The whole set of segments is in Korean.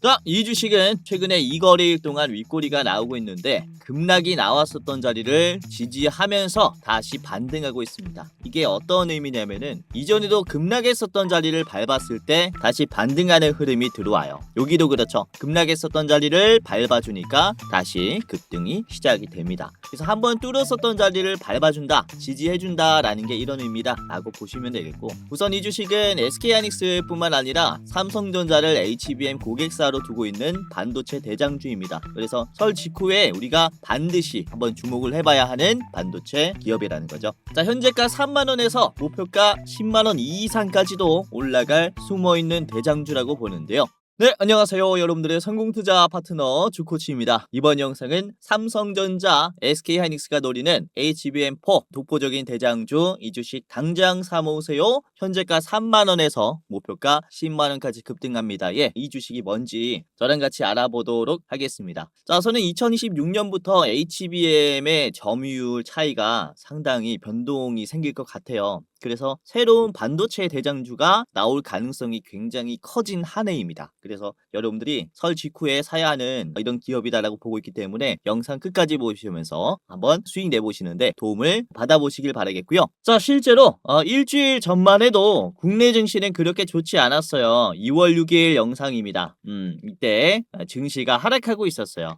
자, 이 주식은 최근에 2거래일 동안 윗꼬리가 나오고 있는데 급락이 나왔었던 자리를 지지하면서 다시 반등하고 있습니다. 이게 어떤 의미냐면은 이전에도 급락했었던 자리를 밟았을 때 다시 반등하는 흐름이 들어와요. 여기도 그렇죠. 급락했었던 자리를 밟아주니까 다시 급등이 시작이 됩니다. 그래서 한번 뚫었었던 자리를 밟아준다, 지지해준다 라는 게 이런 의미다 라고 보시면 되겠고, 우선 이 주식은 SK하이닉스 뿐만 아니라 삼성전자를 HBM 고객사로 두고 있는 반도체 대장주입니다. 그래서 설 직후에 우리가 반드시 한번 주목을 해봐야 하는 반도체 기업이라는 거죠. 자, 현재가 3만원에서 목표가 10만원 이상까지도 올라갈 숨어있는 대장주라고 보는데요. 네, 안녕하세요. 여러분들의 성공투자 파트너 주코치입니다. 이번 영상은 삼성전자, SK하이닉스가 노리는 HBM4 독보적인 대장주, 이 주식 당장 사모으세요. 현재가 3만원에서 목표가 10만원까지 급등합니다. 예, 이 주식이 뭔지 저랑 같이 알아보도록 하겠습니다. 자, 저는 2026년부터 HBM의 점유율 차이가 상당히 변동이 생길 것 같아요. 그래서 새로운 반도체 대장주가 나올 가능성이 굉장히 커진 한 해입니다. 그래서 여러분들이 설 직후에 사야 하는 이런 기업이다라고 보고 있기 때문에 영상 끝까지 보시면서 한번 수익 내보시는데 도움을 받아보시길 바라겠고요. 자, 실제로 일주일 전만 해도 국내 증시는 그렇게 좋지 않았어요. 2월 6일 영상입니다. 이때 증시가 하락하고 있었어요.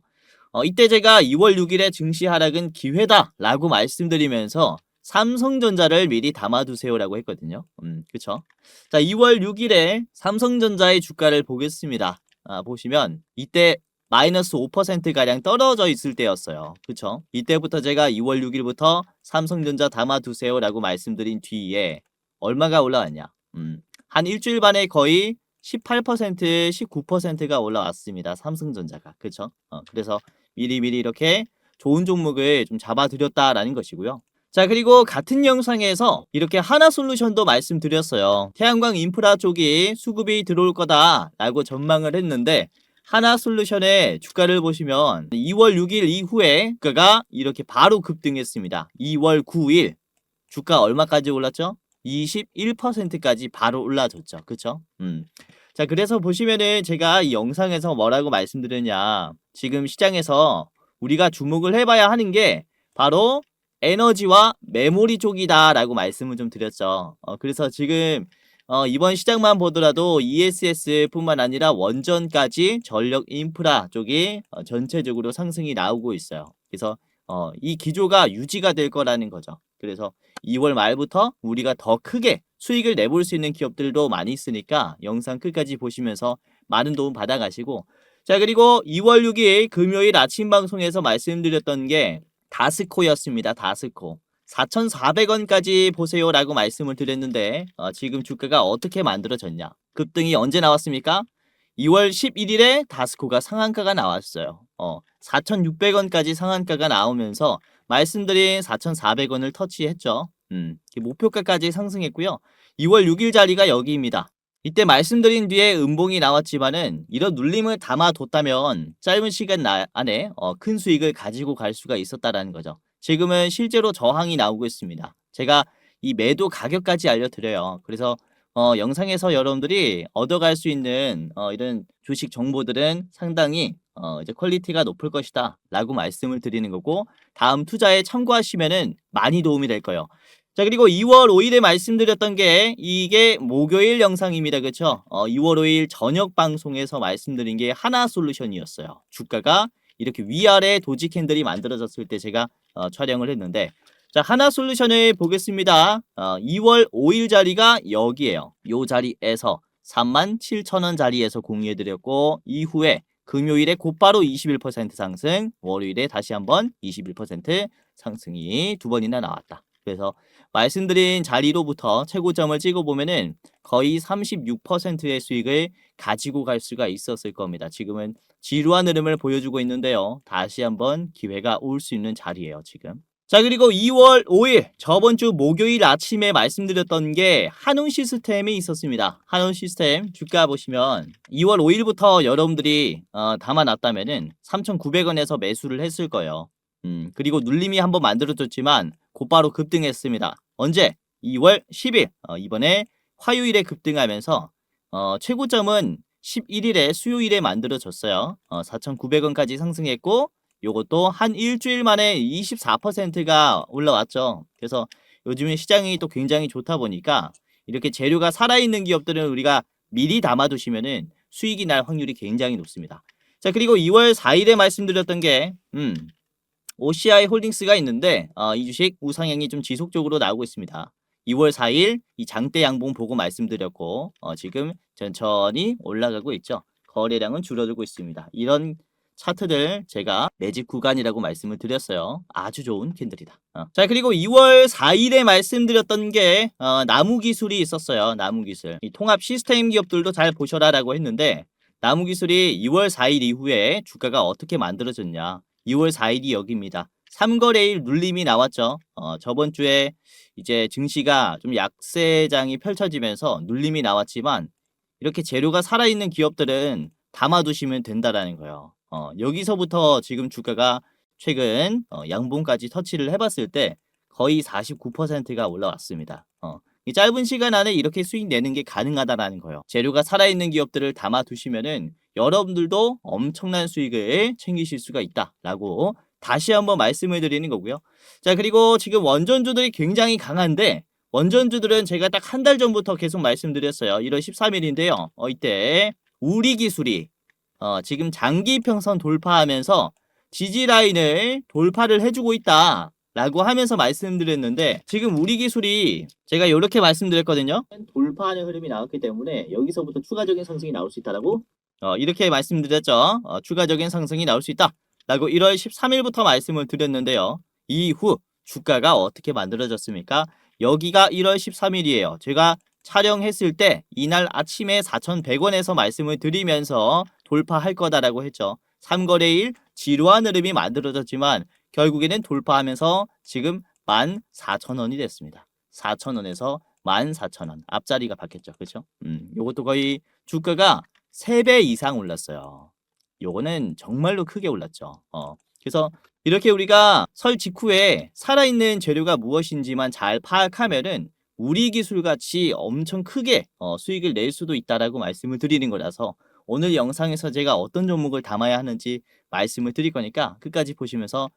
이때 제가 2월 6일에 증시 하락은 기회다 라고 말씀드리면서 삼성전자를 미리 담아두세요라고 했거든요. 그쵸? 자, 2월 6일에 삼성전자의 주가를 보겠습니다. 보시면 이때 마이너스 5%가량 떨어져 있을 때였어요. 그쵸? 이때부터 제가 2월 6일부터 삼성전자 담아두세요라고 말씀드린 뒤에 얼마가 올라왔냐? 한 일주일 만에 거의 18%, 19%가 올라왔습니다. 삼성전자가. 그쵸? 그래서 미리미리 이렇게 좋은 종목을 좀 잡아드렸다라는 것이고요. 자, 그리고 같은 영상에서 이렇게 하나솔루션도 말씀드렸어요. 태양광 인프라 쪽이 수급이 들어올 거다 라고 전망을 했는데 하나솔루션의 주가를 보시면 2월 6일 이후에 주가가 이렇게 바로 급등했습니다. 2월 9일 주가 얼마까지 올랐죠? 21%까지 바로 올라졌죠. 그쵸? 자, 그래서 보시면은 제가 이 영상에서 뭐라고 말씀드렸냐, 지금 시장에서 우리가 주목을 해봐야 하는 게 바로 에너지와 메모리 쪽이다 라고 말씀을 좀 드렸죠. 그래서 지금 이번 시장만 보더라도 ESS 뿐만 아니라 원전까지 전력 인프라 쪽이 전체적으로 상승이 나오고 있어요. 그래서 이 기조가 유지가 될 거라는 거죠. 그래서 2월 말부터 우리가 더 크게 수익을 내볼 수 있는 기업들도 많이 있으니까 영상 끝까지 보시면서 많은 도움 받아가시고, 자, 그리고 2월 6일 금요일 아침 방송에서 말씀드렸던 게 다스코였습니다. 다스코 4,400원까지 보세요 라고 말씀을 드렸는데 지금 주가가 어떻게 만들어졌냐, 급등이 언제 나왔습니까? 2월 11일에 다스코가 상한가가 나왔어요. 4,600원까지 상한가가 나오면서 말씀드린 4,400원을 터치했죠. 목표가까지 상승했고요. 2월 6일 자리가 여기입니다. 이때 말씀드린 뒤에 음봉이 나왔지만은 이런 눌림을 담아뒀다면 짧은 시간 안에 큰 수익을 가지고 갈 수가 있었다라는 거죠. 지금은 실제로 저항이 나오고 있습니다. 제가 이 매도 가격까지 알려드려요. 그래서 영상에서 여러분들이 얻어갈 수 있는 이런 주식 정보들은 상당히 이제 퀄리티가 높을 것이다 라고 말씀을 드리는 거고, 다음 투자에 참고하시면은 많이 도움이 될 거예요. 자, 그리고 2월 5일에 말씀드렸던 게 이게 목요일 영상입니다. 그쵸? 2월 5일 저녁 방송에서 말씀드린 게 하나솔루션이었어요. 주가가 이렇게 위아래 도지 캔들이 만들어졌을 때 제가 촬영을 했는데, 자, 하나솔루션을 보겠습니다. 2월 5일 자리가 여기에요. 요 자리에서 37,000원 자리에서 공유해드렸고, 이후에 금요일에 곧바로 21% 상승, 월요일에 다시 한번 21% 상승이 두 번이나 나왔다. 그래서 말씀드린 자리로부터 최고점을 찍어보면은 거의 36%의 수익을 가지고 갈 수가 있었을 겁니다. 지금은 지루한 흐름을 보여주고 있는데요. 다시 한번 기회가 올 수 있는 자리예요, 지금. 자, 그리고 2월 5일 저번 주 목요일 아침에 말씀드렸던 게 한온 시스템이 있었습니다. 한온 시스템 주가 보시면 2월 5일부터 여러분들이 담아놨다면은 3,900원에서 매수를 했을 거예요. 그리고 눌림이 한번 만들어졌지만 곧바로 급등했습니다. 언제? 2월 10일 이번에 화요일에 급등하면서 최고점은 11일에 수요일에 만들어졌어요. 4,900원까지 상승했고 요것도 한 일주일 만에 24%가 올라왔죠. 그래서 요즘에 시장이 또 굉장히 좋다 보니까 이렇게 재료가 살아있는 기업들은 우리가 미리 담아두시면은 수익이 날 확률이 굉장히 높습니다. 자, 그리고 2월 4일에 말씀드렸던 게 OCI 홀딩스가 있는데 이 주식 우상향이 좀 지속적으로 나오고 있습니다. 2월 4일 이 장대 양봉 보고 말씀드렸고 지금 천천히 올라가고 있죠. 거래량은 줄어들고 있습니다. 이런 차트들 제가 매집 구간이라고 말씀을 드렸어요. 아주 좋은 캔들이다. 자, 그리고 2월 4일에 말씀드렸던 게 나무기술이 있었어요. 나무기술. 이 통합 시스템 기업들도 잘 보셔라라고 했는데 나무기술이 2월 4일 이후에 주가가 어떻게 만들어졌냐. 2월 4일이 여기입니다. 3거래일 눌림이 나왔죠. 저번 주에 이제 증시가 좀 약세장이 펼쳐지면서 눌림이 나왔지만 이렇게 재료가 살아있는 기업들은 담아두시면 된다라는 거예요. 여기서부터 지금 주가가 최근 양봉까지 터치를 해봤을 때 거의 49%가 올라왔습니다. 이 짧은 시간 안에 이렇게 수익 내는 게 가능하다라는 거예요. 재료가 살아있는 기업들을 담아두시면은 여러분들도 엄청난 수익을 챙기실 수가 있다라고 다시 한번 말씀을 드리는 거고요. 자, 그리고 지금 원전주들이 굉장히 강한데 원전주들은 제가 딱 한 달 전부터 계속 말씀드렸어요. 1월 13일인데요. 이때 우리기술이 지금 장기평선 돌파하면서 지지라인을 돌파를 해주고 있다 라고 하면서 말씀드렸는데 지금 우리기술이 제가 이렇게 말씀드렸거든요. 돌파하는 흐름이 나왔기 때문에 여기서부터 추가적인 상승이 나올 수 있다라고 이렇게 말씀드렸죠. 추가적인 상승이 나올 수 있다 라고 1월 13일부터 말씀을 드렸는데요. 이후 주가가 어떻게 만들어졌습니까? 여기가 1월 13일이에요. 제가 촬영했을 때 이날 아침에 4,100원에서 말씀을 드리면서 돌파할 거다라고 했죠. 3거래일 지루한 흐름이 만들어졌지만 결국에는 돌파하면서 지금 14,000원이 됐습니다. 4,000원에서 14,000원 앞자리가 바뀌었죠. 그렇죠? 요것도 거의 주가가 3배 이상 올랐어요. 요거는 정말로 크게 올랐죠. 그래서 이렇게 우리가 설 직후에 살아있는 재료가 무엇인지만 잘 파악하면은 우리 기술같이 엄청 크게 수익을 낼 수도 있다라고 말씀을 드리는 거라서 오늘 영상에서 제가 어떤 종목을 담아야 하는지 말씀을 드릴 거니까 끝까지 보시면서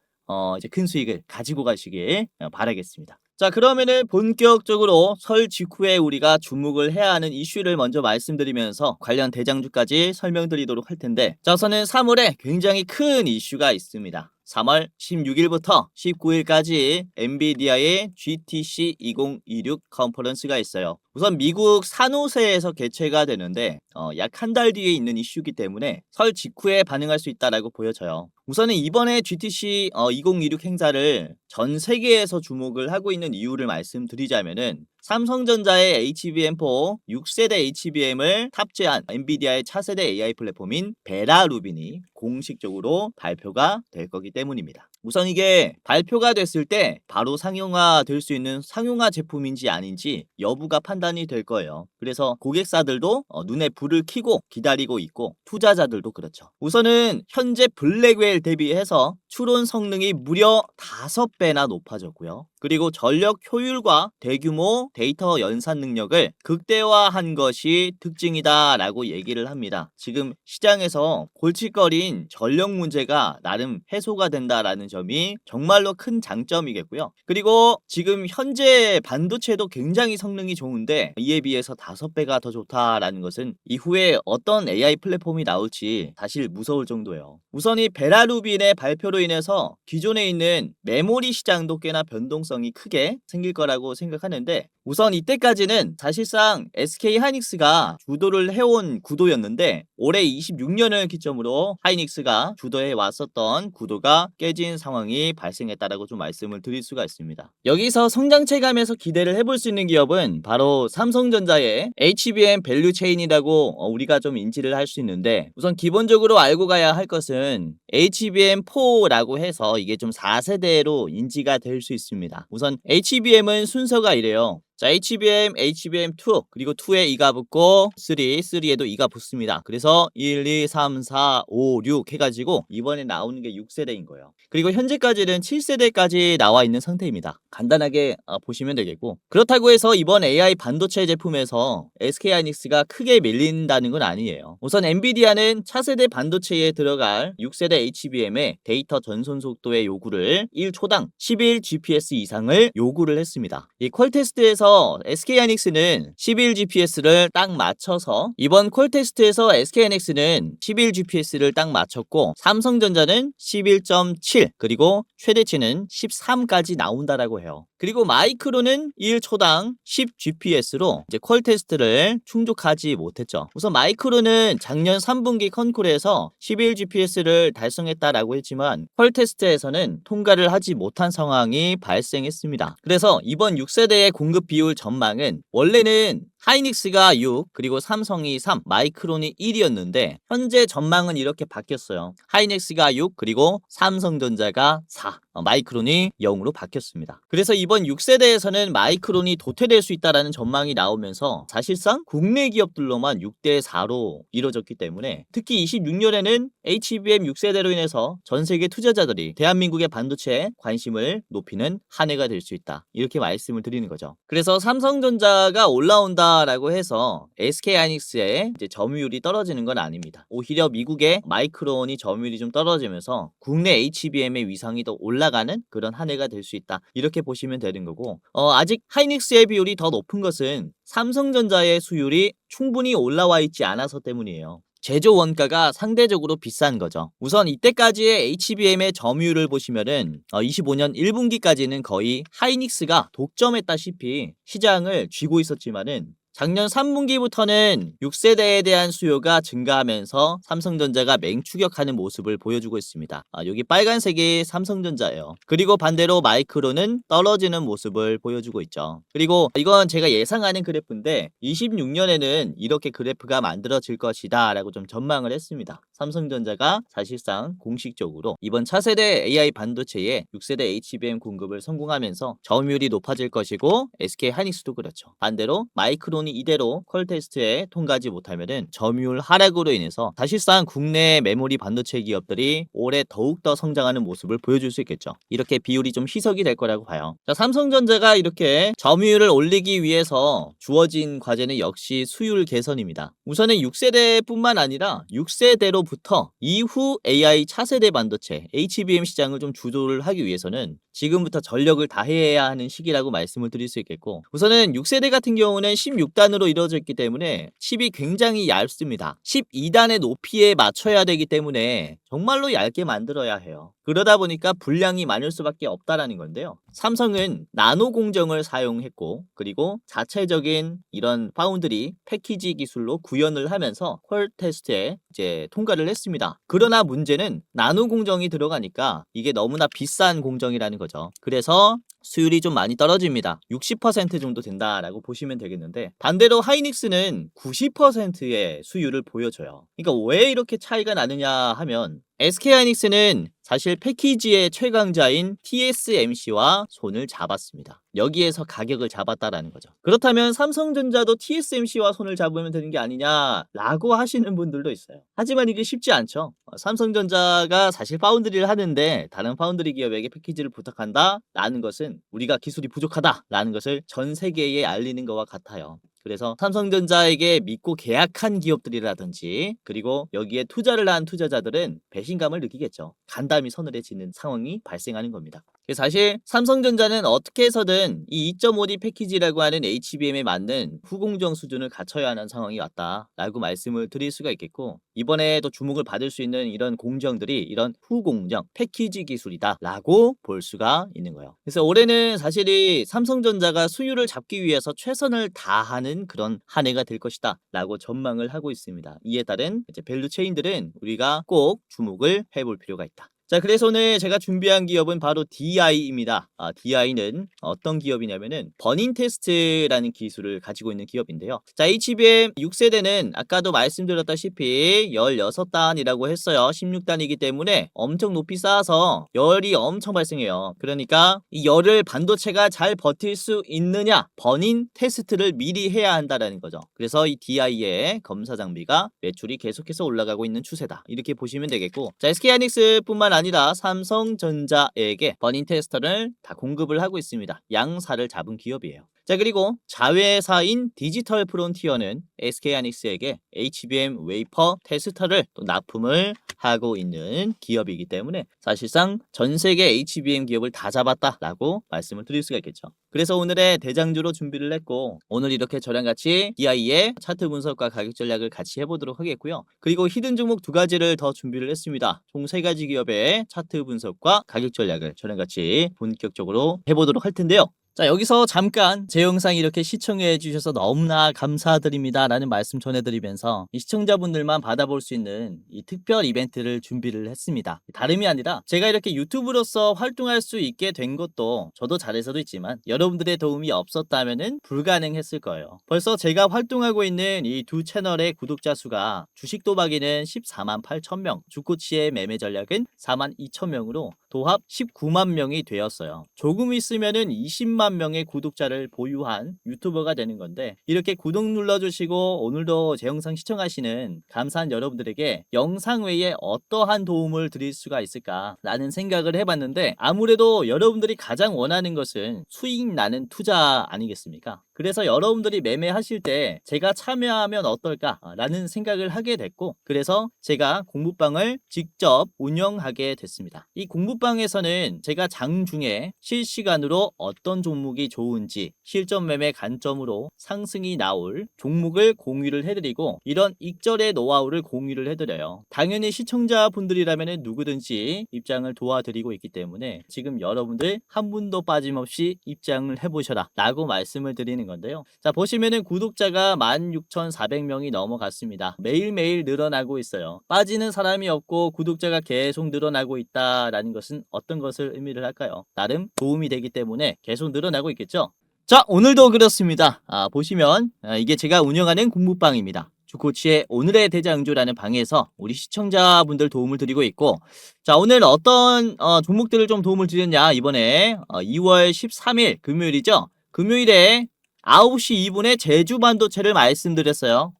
이제 큰 수익을 가지고 가시길 바라겠습니다. 자, 그러면은 본격적으로 설 직후에 우리가 주목을 해야 하는 이슈를 먼저 말씀드리면서 관련 대장주까지 설명드리도록 할 텐데 자, 우선은 3월에 굉장히 큰 이슈가 있습니다. 3월 16일부터 19일까지 엔비디아의 GTC 2026 컨퍼런스가 있어요. 우선 미국 산호세에서 개최가 되는데 약 한 달 뒤에 있는 이슈이기 때문에 설 직후에 반응할 수 있다라고 보여져요. 우선은 이번에 GTC 2026 행사를 전 세계에서 주목을 하고 있는 이유를 말씀드리자면은 삼성전자의 HBM4 6세대 HBM을 탑재한 엔비디아의 차세대 AI 플랫폼인 베라 루빈이 공식적으로 발표가 될 거기 때문입니다. 우선 이게 발표가 됐을 때 바로 상용화 될 수 있는 상용화 제품인지 아닌지 여부가 판단이 될 거예요. 그래서 고객사들도 눈에 불을 켜고 기다리고 있고 투자자들도 그렇죠. 우선은 현재 블랙웰 대비해서 추론 성능이 무려 5배나 높아졌고요. 그리고 전력 효율과 대규모 데이터 연산 능력을 극대화한 것이 특징이다라고 얘기를 합니다. 지금 시장에서 골칫거리인 전력 문제가 나름 해소가 된다라는 점이 정말로 큰 장점이겠고요. 그리고 지금 현재 반도체도 굉장히 성능이 좋은데 이에 비해서 5배가 더 좋다라는 것은 이후에 어떤 AI 플랫폼이 나올지 사실 무서울 정도예요. 우선 이 베라루빈의 발표로 인해서 기존에 있는 메모리 시장도 꽤나 변동성이 크게 생길 거라고 생각하는데 우선 이때까지는 사실상 SK 하이닉스가 주도를 해온 구도였는데 올해 26년을 기점으로 하이닉스가 주도해 왔었던 구도가 깨진 상황이 발생했다라고 좀 말씀을 드릴 수가 있습니다. 여기서 성장 체감에서 기대를 해볼 수 있는 기업은 바로 삼성전자의 HBM 밸류 체인이라고 우리가 좀 인지를 할 수 있는데 우선 기본적으로 알고 가야 할 것은 HBM4라고 해서 이게 좀 4세대로 인지가 될 수 있습니다. 우선 HBM은 순서가 이래요. 자, HBM2 그리고 2에 2가 붙고 3에도 2가 붙습니다. 그래서 1, 2, 3, 4, 5, 6 해가지고 이번에 나오는 게 6세대인 거예요. 그리고 현재까지는 7세대까지 나와 있는 상태입니다. 간단하게 보시면 되겠고, 그렇다고 해서 이번 AI 반도체 제품에서 SK하이닉스가 크게 밀린다는 건 아니에요. 우선 엔비디아는 차세대 반도체에 들어갈 6세대 HBM의 데이터 전송 속도의 요구를 1초당 11 GPS 이상을 요구를 했습니다. 이 퀄테스트에서 SK하이닉스는 11 GPS를 딱 맞춰서, 이번 퀄테스트에서 SK하이닉스는 11 GPS를 딱 맞췄고 삼성전자는 11.7 그리고 최대치는 13까지 나온다라고 해요. 그리고 마이크론은 1초당 10 GPS로 이제 퀄테스트를 충족하지 못했죠. 우선 마이크론은 작년 3분기 컨콜에서 11 GPS를 달성했다라고 했지만 퀄테스트에서는 통과를 하지 못한 상황이 발생했습니다. 그래서 이번 6세대의 공급 비율 전망은 원래는 하이닉스가 6 그리고 삼성이 3 마이크론이 1이었는데 현재 전망은 이렇게 바뀌었어요. 하이닉스가 6 그리고 삼성전자가 4 마이크론이 0으로 바뀌었습니다. 그래서 이번 6세대에서는 마이크론이 도태될 수 있다는 전망이 나오면서 사실상 국내 기업들로만 6대 4로 이루어졌기 때문에, 특히 26년에는 HBM 6세대로 인해서 전 세계 투자자들이 대한민국의 반도체에 관심을 높이는 한 해가 될 수 있다, 이렇게 말씀을 드리는 거죠. 그래서 삼성전자가 올라온다라고 해서 SK하이닉스의 이제 점유율이 떨어지는 건 아닙니다. 오히려 미국의 마이크론이 점유율이 좀 떨어지면서 국내 HBM의 위상이 더 올라가는 그런 한 해가 될 수 있다, 이렇게 보시면 되는 거고, 아직 하이닉스의 비율이 더 높은 것은 삼성전자의 수율이 충분히 올라와 있지 않아서 때문이에요. 제조 원가가 상대적으로 비싼 거죠. 우선 이때까지의 HBM의 점유율을 보시면은 25년 1분기까지는 거의 하이닉스가 독점했다시피 시장을 쥐고 있었지만은 작년 3분기부터는 6세대에 대한 수요가 증가하면서 삼성전자가 맹추격하는 모습을 보여주고 있습니다. 여기 빨간색이 삼성전자예요. 그리고 반대로 마이크론은 떨어지는 모습을 보여주고 있죠. 그리고 이건 제가 예상하는 그래프인데 26년에는 이렇게 그래프가 만들어질 것이다 라고 좀 전망을 했습니다. 삼성전자가 사실상 공식적으로 이번 차세대 AI 반도체에 6세대 HBM 공급을 성공하면서 점유율이 높아질 것이고, SK하이닉스도 그렇죠. 반대로 마이크론이 이대로 퀄테스트에 통과하지 못하면은 점유율 하락으로 인해서 사실상 국내 메모리 반도체 기업들이 올해 더욱더 성장하는 모습을 보여줄 수 있겠죠. 이렇게 비율이 좀 희석이 될 거라고 봐요. 자, 삼성전자가 이렇게 점유율을 올리기 위해서 주어진 과제는 역시 수율 개선입니다. 우선은 6세대뿐만 아니라 6세대로부터 이후 AI 차세대 반도체 HBM 시장을 좀 주도를 하기 위해서는 지금부터 전력을 다해야 하는 시기라고 말씀을 드릴 수 있겠고, 우선은 6세대 같은 경우는 16단으로 이루어져 있기 때문에 칩이 굉장히 얇습니다. 12단의 높이에 맞춰야 되기 때문에 정말로 얇게 만들어야 해요. 그러다 보니까 분량이 많을 수밖에 없다라는 건데요. 삼성은 나노 공정을 사용했고, 그리고 자체적인 이런 파운드리 패키지 기술로 구현을 하면서 퀄 테스트에 이제 통과를 했습니다. 그러나 문제는 나노 공정이 들어가니까 이게 너무나 비싼 공정이라는 거죠. 그래서 수율이 좀 많이 떨어집니다. 60% 정도 된다라고 보시면 되겠는데, 반대로 하이닉스는 90%의 수율을 보여줘요. 그러니까 왜 이렇게 차이가 나느냐 하면, SK하이닉스는 사실 패키지의 최강자인 TSMC와 손을 잡았습니다. 여기에서 가격을 잡았다라는 거죠. 그렇다면 삼성전자도 TSMC와 손을 잡으면 되는 게 아니냐라고 하시는 분들도 있어요. 하지만 이게 쉽지 않죠. 삼성전자가 사실 파운드리를 하는데 다른 파운드리 기업에게 패키지를 부탁한다라는 것은 우리가 기술이 부족하다라는 것을 전 세계에 알리는 것과 같아요. 그래서 삼성전자에게 믿고 계약한 기업들이라든지, 그리고 여기에 투자를 한 투자자들은 배신감을 느끼겠죠. 간담이 서늘해지는 상황이 발생하는 겁니다. 사실 삼성전자는 어떻게 해서든 이 2.5D 패키지라고 하는 HBM에 맞는 후공정 수준을 갖춰야 하는 상황이 왔다라고 말씀을 드릴 수가 있겠고, 이번에도 주목을 받을 수 있는 이런 공정들이 이런 후공정 패키지 기술이다라고 볼 수가 있는 거예요. 그래서 올해는 사실 이 삼성전자가 수율을 잡기 위해서 최선을 다하는 그런 한 해가 될 것이다 라고 전망을 하고 있습니다. 이에 따른 이제 밸류 체인들은 우리가 꼭 주목을 해볼 필요가 있다. 자, 그래서 오늘 제가 준비한 기업은 바로 DI입니다. DI는 어떤 기업이냐면은 버닝 테스트라는 기술을 가지고 있는 기업인데요. 자, HBM 6세대는 아까도 말씀드렸다시피 16단이라고 했어요. 16단이기 때문에 엄청 높이 쌓아서 열이 엄청 발생해요. 그러니까 이 열을 반도체가 잘 버틸 수 있느냐, 버닝 테스트를 미리 해야 한다라는 거죠. 그래서 이 DI의 검사 장비가 매출이 계속해서 올라가고 있는 추세다, 이렇게 보시면 되겠고, 자, SK하이닉스뿐만 아니라 삼성전자에게 버닝 테스터를 다 공급을 하고 있습니다. 양사를 잡은 기업이에요. 자, 그리고 자회사인 디지털 프론티어는 SK하이닉스에게 HBM 웨이퍼 테스터를 또 납품을 하고 있는 기업이기 때문에 사실상 전 세계 HBM 기업을 다 잡았다라고 말씀을 드릴 수가 있겠죠. 그래서 오늘의 대장주로 준비를 했고, 오늘 이렇게 저랑 같이 DI의 차트 분석과 가격 전략을 같이 해보도록 하겠고요. 그리고 히든 종목 2가지를 더 준비를 했습니다. 총 3가지 기업의 차트 분석과 가격 전략을 저랑 같이 본격적으로 해보도록 할 텐데요. 자, 여기서 잠깐 제 영상 이렇게 시청해 주셔서 너무나 감사드립니다 라는 말씀 전해드리면서 이 시청자분들만 받아볼 수 있는 이 특별 이벤트를 준비를 했습니다. 다름이 아니라 제가 이렇게 유튜브로서 활동할 수 있게 된 것도 저도 잘해서도 있지만 여러분들의 도움이 없었다면 불가능했을 거예요. 벌써 제가 활동하고 있는 이 두 채널의 구독자 수가 주식 도박이는 14만 8천 명, 주코치의 매매 전략은 4만 2천 명으로 도합 19만 명이 되었어요. 조금 있으면은 20만 명의 구독자를 보유한 유튜버가 되는 건데, 이렇게 구독 눌러주시고 오늘도 제 영상 시청하시는 감사한 여러분들에게 영상 외에 어떠한 도움을 드릴 수가 있을까라는 생각을 해봤는데, 아무래도 여러분들이 가장 원하는 것은 수익 나는 투자 아니겠습니까? 그래서 여러분들이 매매하실 때 제가 참여하면 어떨까라는 생각을 하게 됐고, 그래서 제가 공부방을 직접 운영하게 됐습니다. 이 공부방에서는 제가 장중에 실시간으로 어떤 종목이 좋은지 실전 매매 관점으로 상승이 나올 종목을 공유를 해드리고, 이런 익절의 노하우를 공유를 해드려요. 당연히 시청자분들이라면 누구든지 입장을 도와드리고 있기 때문에 지금 여러분들 한 분도 빠짐없이 입장을 해보셔라 라고 말씀을 드리는 건데요. 자, 보시면은 구독자가 16,400명이 넘어갔습니다. 매일매일 늘어나고 있어요. 빠지는 사람이 없고 구독자가 계속 늘어나고 있다라는 것은 어떤 것을 의미를 할까요? 나름 도움이 되기 때문에 계속 늘어나고 있겠죠. 자, 오늘도 그렇습니다. 보시면 이게 제가 운영하는 공부방입니다. 주코치의 오늘의 대장주라는 방에서 우리 시청자분들 도움을 드리고 있고, 자, 오늘 어떤 종목들을 좀 도움을 드렸냐, 이번에 2월 13일 금요일이죠. 금요일에 9시 2분에 제주반도체를 말씀드렸어요.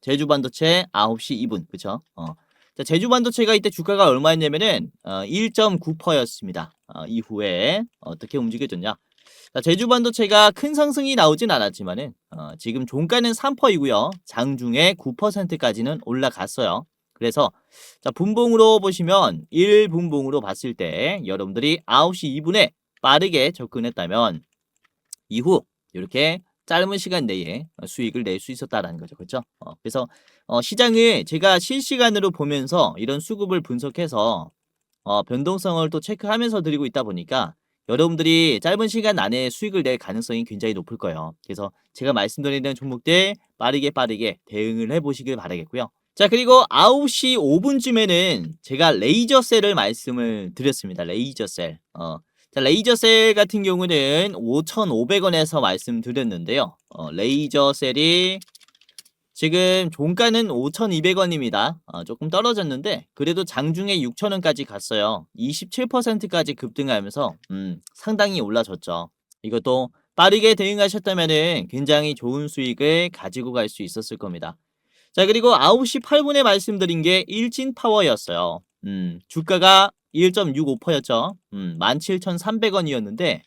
제주반도체 9시 2분, 그쵸? 자, 제주반도체가 이때 주가가 얼마였냐면은 1.9%였습니다. 이후에 어떻게 움직여졌냐? 자, 제주반도체가 큰 상승이 나오진 않았지만은 지금 종가는 3%이고요. 장중에 9%까지는 올라갔어요. 그래서 자, 분봉으로 보시면 1분봉으로 봤을 때 여러분들이 9시 2분에 빠르게 접근했다면 이후 이렇게 짧은 시간 내에 수익을 낼 수 있었다라는 거죠. 그렇죠? 그래서 시장을 제가 실시간으로 보면서 이런 수급을 분석해서 변동성을 또 체크하면서 드리고 있다 보니까 여러분들이 짧은 시간 안에 수익을 낼 가능성이 굉장히 높을 거예요. 그래서 제가 말씀드리는 종목들 빠르게 대응을 해보시길 바라겠고요. 자, 그리고 9시 5분쯤에는 제가 레이저셀을 말씀을 드렸습니다. 레이저셀. 자, 레이저셀 같은 경우는 5,500원에서 말씀드렸는데요. 레이저셀이 지금 종가는 5,200원입니다. 조금 떨어졌는데 그래도 장중에 6,000원까지 갔어요. 27%까지 급등하면서 상당히 올라졌죠. 이것도 빠르게 대응하셨다면 굉장히 좋은 수익을 가지고 갈 수 있었을 겁니다. 자, 그리고 9시 8분에 말씀드린 게 일진파워였어요. 주가가 1.65%였죠. 17,300원이었는데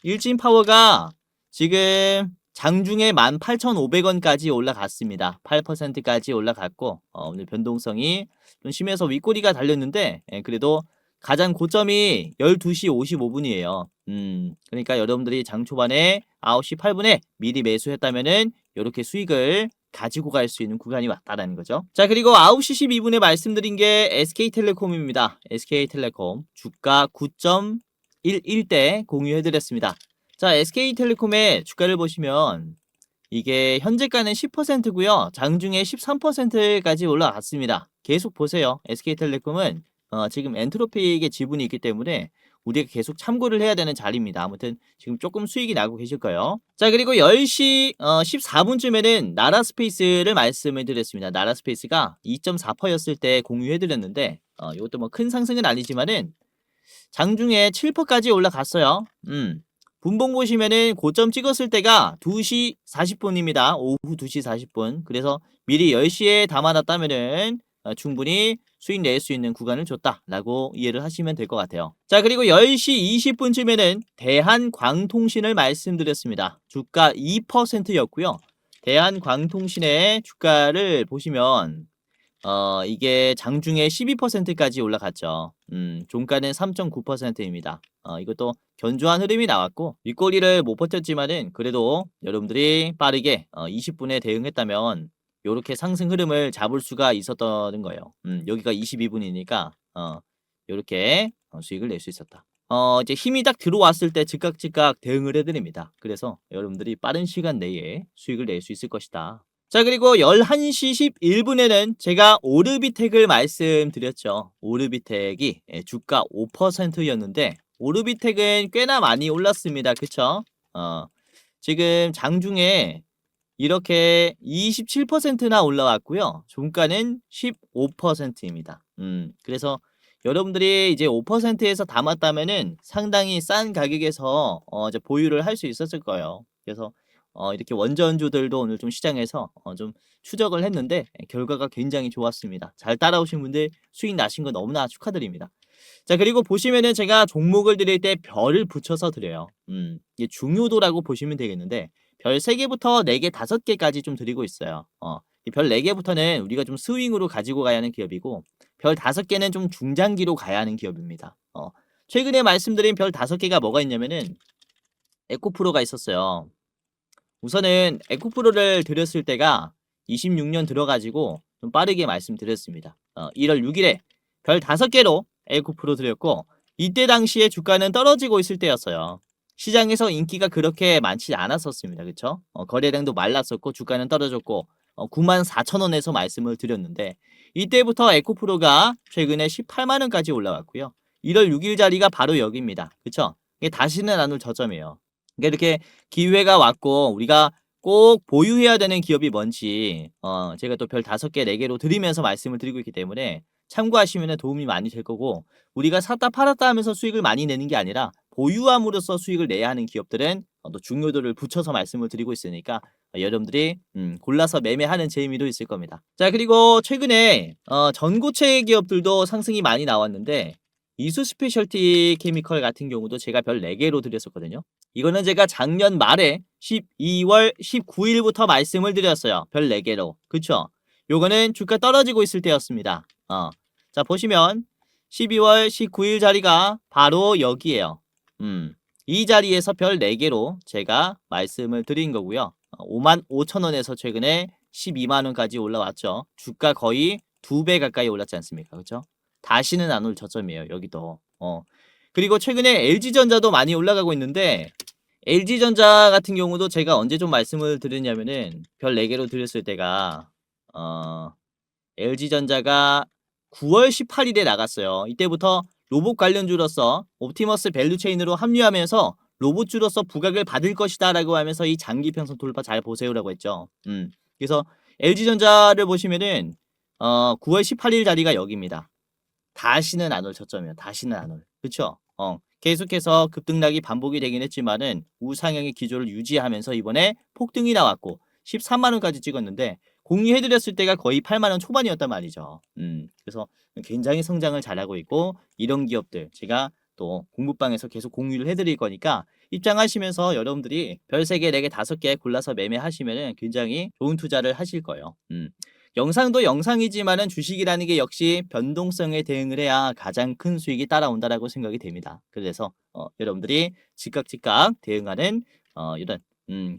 일진파워가 지금 장중에 18,500원까지 올라갔습니다. 8%까지 올라갔고 오늘 변동성이 좀 심해서 윗꼬리가 달렸는데 그래도 가장 고점이 12시 55분이에요. 그러니까 여러분들이 장 초반에 9시 8분에 미리 매수했다면은 이렇게 수익을 가지고 갈 수 있는 구간이 왔다라는 거죠. 자, 그리고 9시 12분에 말씀드린 게 SK텔레콤입니다. SK텔레콤 주가 9.11대 공유해드렸습니다. 자, SK텔레콤의 주가를 보시면 이게 현재가는 10%고요. 장중에 13%까지 올라갔습니다. 계속 보세요. SK텔레콤은 지금 엔트로피의 지분이 있기 때문에 우리가 계속 참고를 해야 되는 자리입니다. 아무튼 지금 조금 수익이 나고 계실 거예요. 자, 그리고 10시 14분쯤에는 나라스페이스를 말씀을 드렸습니다. 나라스페이스가 2.4%였을 때 공유해 드렸는데 이것도 뭐 큰 상승은 아니지만은 장중에 7%까지 올라갔어요. 분봉 보시면은 고점 찍었을 때가 2시 40분입니다. 오후 2시 40분. 그래서 미리 10시에 담아놨다면은 충분히 수익 낼 수 있는 구간을 줬다라고 이해를 하시면 될 것 같아요. 자, 그리고 10시 20분쯤에는 대한광통신을 말씀드렸습니다. 주가 2%였고요. 대한광통신의 주가를 보시면 이게 장중에 12%까지 올라갔죠. 종가는 3.9%입니다. 이것도 견조한 흐름이 나왔고 윗꼬리를 못 버텼지만은 그래도 여러분들이 빠르게 20분에 대응했다면 요렇게 상승 흐름을 잡을 수가 있었던 거예요. 여기가 22분이니까 요렇게 수익을 낼 수 있었다. 이제 힘이 딱 들어왔을 때 즉각 대응을 해드립니다. 그래서 여러분들이 빠른 시간 내에 수익을 낼 수 있을 것이다. 자, 그리고 11시 11분에는 제가 오르비텍을 말씀드렸죠. 오르비텍이 주가 5%였는데 오르비텍은 꽤나 많이 올랐습니다. 그쵸? 지금 장중에 이렇게 27%나 올라왔고요. 종가는 15%입니다. 그래서 여러분들이 이제 5%에서 담았다면은 상당히 싼 가격에서 이제 보유를 할 수 있었을 거예요. 그래서 이렇게 원전주들도 오늘 좀 시장에서 좀 추적을 했는데 결과가 굉장히 좋았습니다. 잘 따라오신 분들 수익 나신 거 너무나 축하드립니다. 자, 그리고 보시면은 제가 종목을 드릴 때 별을 붙여서 드려요. 이게 중요도라고 보시면 되겠는데 별 3개부터 4개, 5개까지 좀 드리고 있어요. 별 4개부터는 우리가 좀 스윙으로 가지고 가야 하는 기업이고 별 5개는 좀 중장기로 가야 하는 기업입니다. 최근에 말씀드린 별 5개가 뭐가 있냐면은 에코프로가 있었어요. 우선은 에코프로를 드렸을 때가 26년 들어가지고 좀 빠르게 말씀드렸습니다. 1월 6일에 별 5개로 에코프로 드렸고 이때 당시에 주가는 떨어지고 있을 때였어요. 시장에서 인기가 그렇게 많지 않았었습니다. 그쵸? 거래량도 말랐었고 주가는 떨어졌고 94,000원에서 말씀을 드렸는데 이때부터 에코프로가 최근에 18만원까지 올라왔고요. 1월 6일 자리가 바로 여기입니다. 그쵸? 이게 다시는 안 올 저점이에요. 그러니까 이렇게 기회가 왔고 우리가 꼭 보유해야 되는 기업이 뭔지 제가 또 별 5개, 4개로 드리면서 말씀을 드리고 있기 때문에 참고하시면 도움이 많이 될 거고 우리가 샀다 팔았다 하면서 수익을 많이 내는 게 아니라 보유함으로써 수익을 내야 하는 기업들은 또 중요도를 붙여서 말씀을 드리고 있으니까 여러분들이 골라서 매매하는 재미도 있을 겁니다. 자, 그리고 최근에 전고체 기업들도 상승이 많이 나왔는데 이수 스페셜티 케미컬 같은 경우도 제가 별 4개로 드렸었거든요. 이거는 제가 작년 말에 12월 19일부터 말씀을 드렸어요. 별 4개로. 그쵸? 요거는 주가 떨어지고 있을 때였습니다. 자, 보시면 12월 19일 자리가 바로 여기에요. 이 자리에서 별 4개로 제가 말씀을 드린 거고요. 55,000원에서 최근에 12만원까지 올라왔죠. 주가 거의 2배 가까이 올랐지 않습니까? 그쵸? 다시는 안 올 저점이에요. 여기도. 그리고 최근에 LG전자도 많이 올라가고 있는데 LG전자 같은 경우도 제가 언제 좀 말씀을 드렸냐면은 별 4개로 드렸을 때가 LG전자가 9월 18일에 나갔어요. 이때부터 로봇 관련주로서 옵티머스 밸류체인으로 합류하면서 로봇주로서 부각을 받을 것이다 라고 하면서 이 장기평선 돌파 잘 보세요라고 했죠. 그래서 LG전자를 보시면은 9월 18일 자리가 여기입니다. 다시는 안 올 저점이에요. 다시는 안 올. 그쵸? 계속해서 급등락이 반복이 되긴 했지만은 우상향의 기조를 유지하면서 이번에 폭등이 나왔고 13만원까지 찍었는데 공유해드렸을 때가 거의 8만원 초반이었단 말이죠. 그래서 굉장히 성장을 잘하고 있고 이런 기업들 제가 또 공부방에서 계속 공유를 해드릴 거니까 입장하시면서 여러분들이 별 3개, 4개, 5개 골라서 매매하시면 굉장히 좋은 투자를 하실 거예요. 영상도 영상이지만은 주식이라는 게 역시 변동성에 대응을 해야 가장 큰 수익이 따라온다라고 생각이 됩니다. 그래서 여러분들이 즉각 대응하는 이런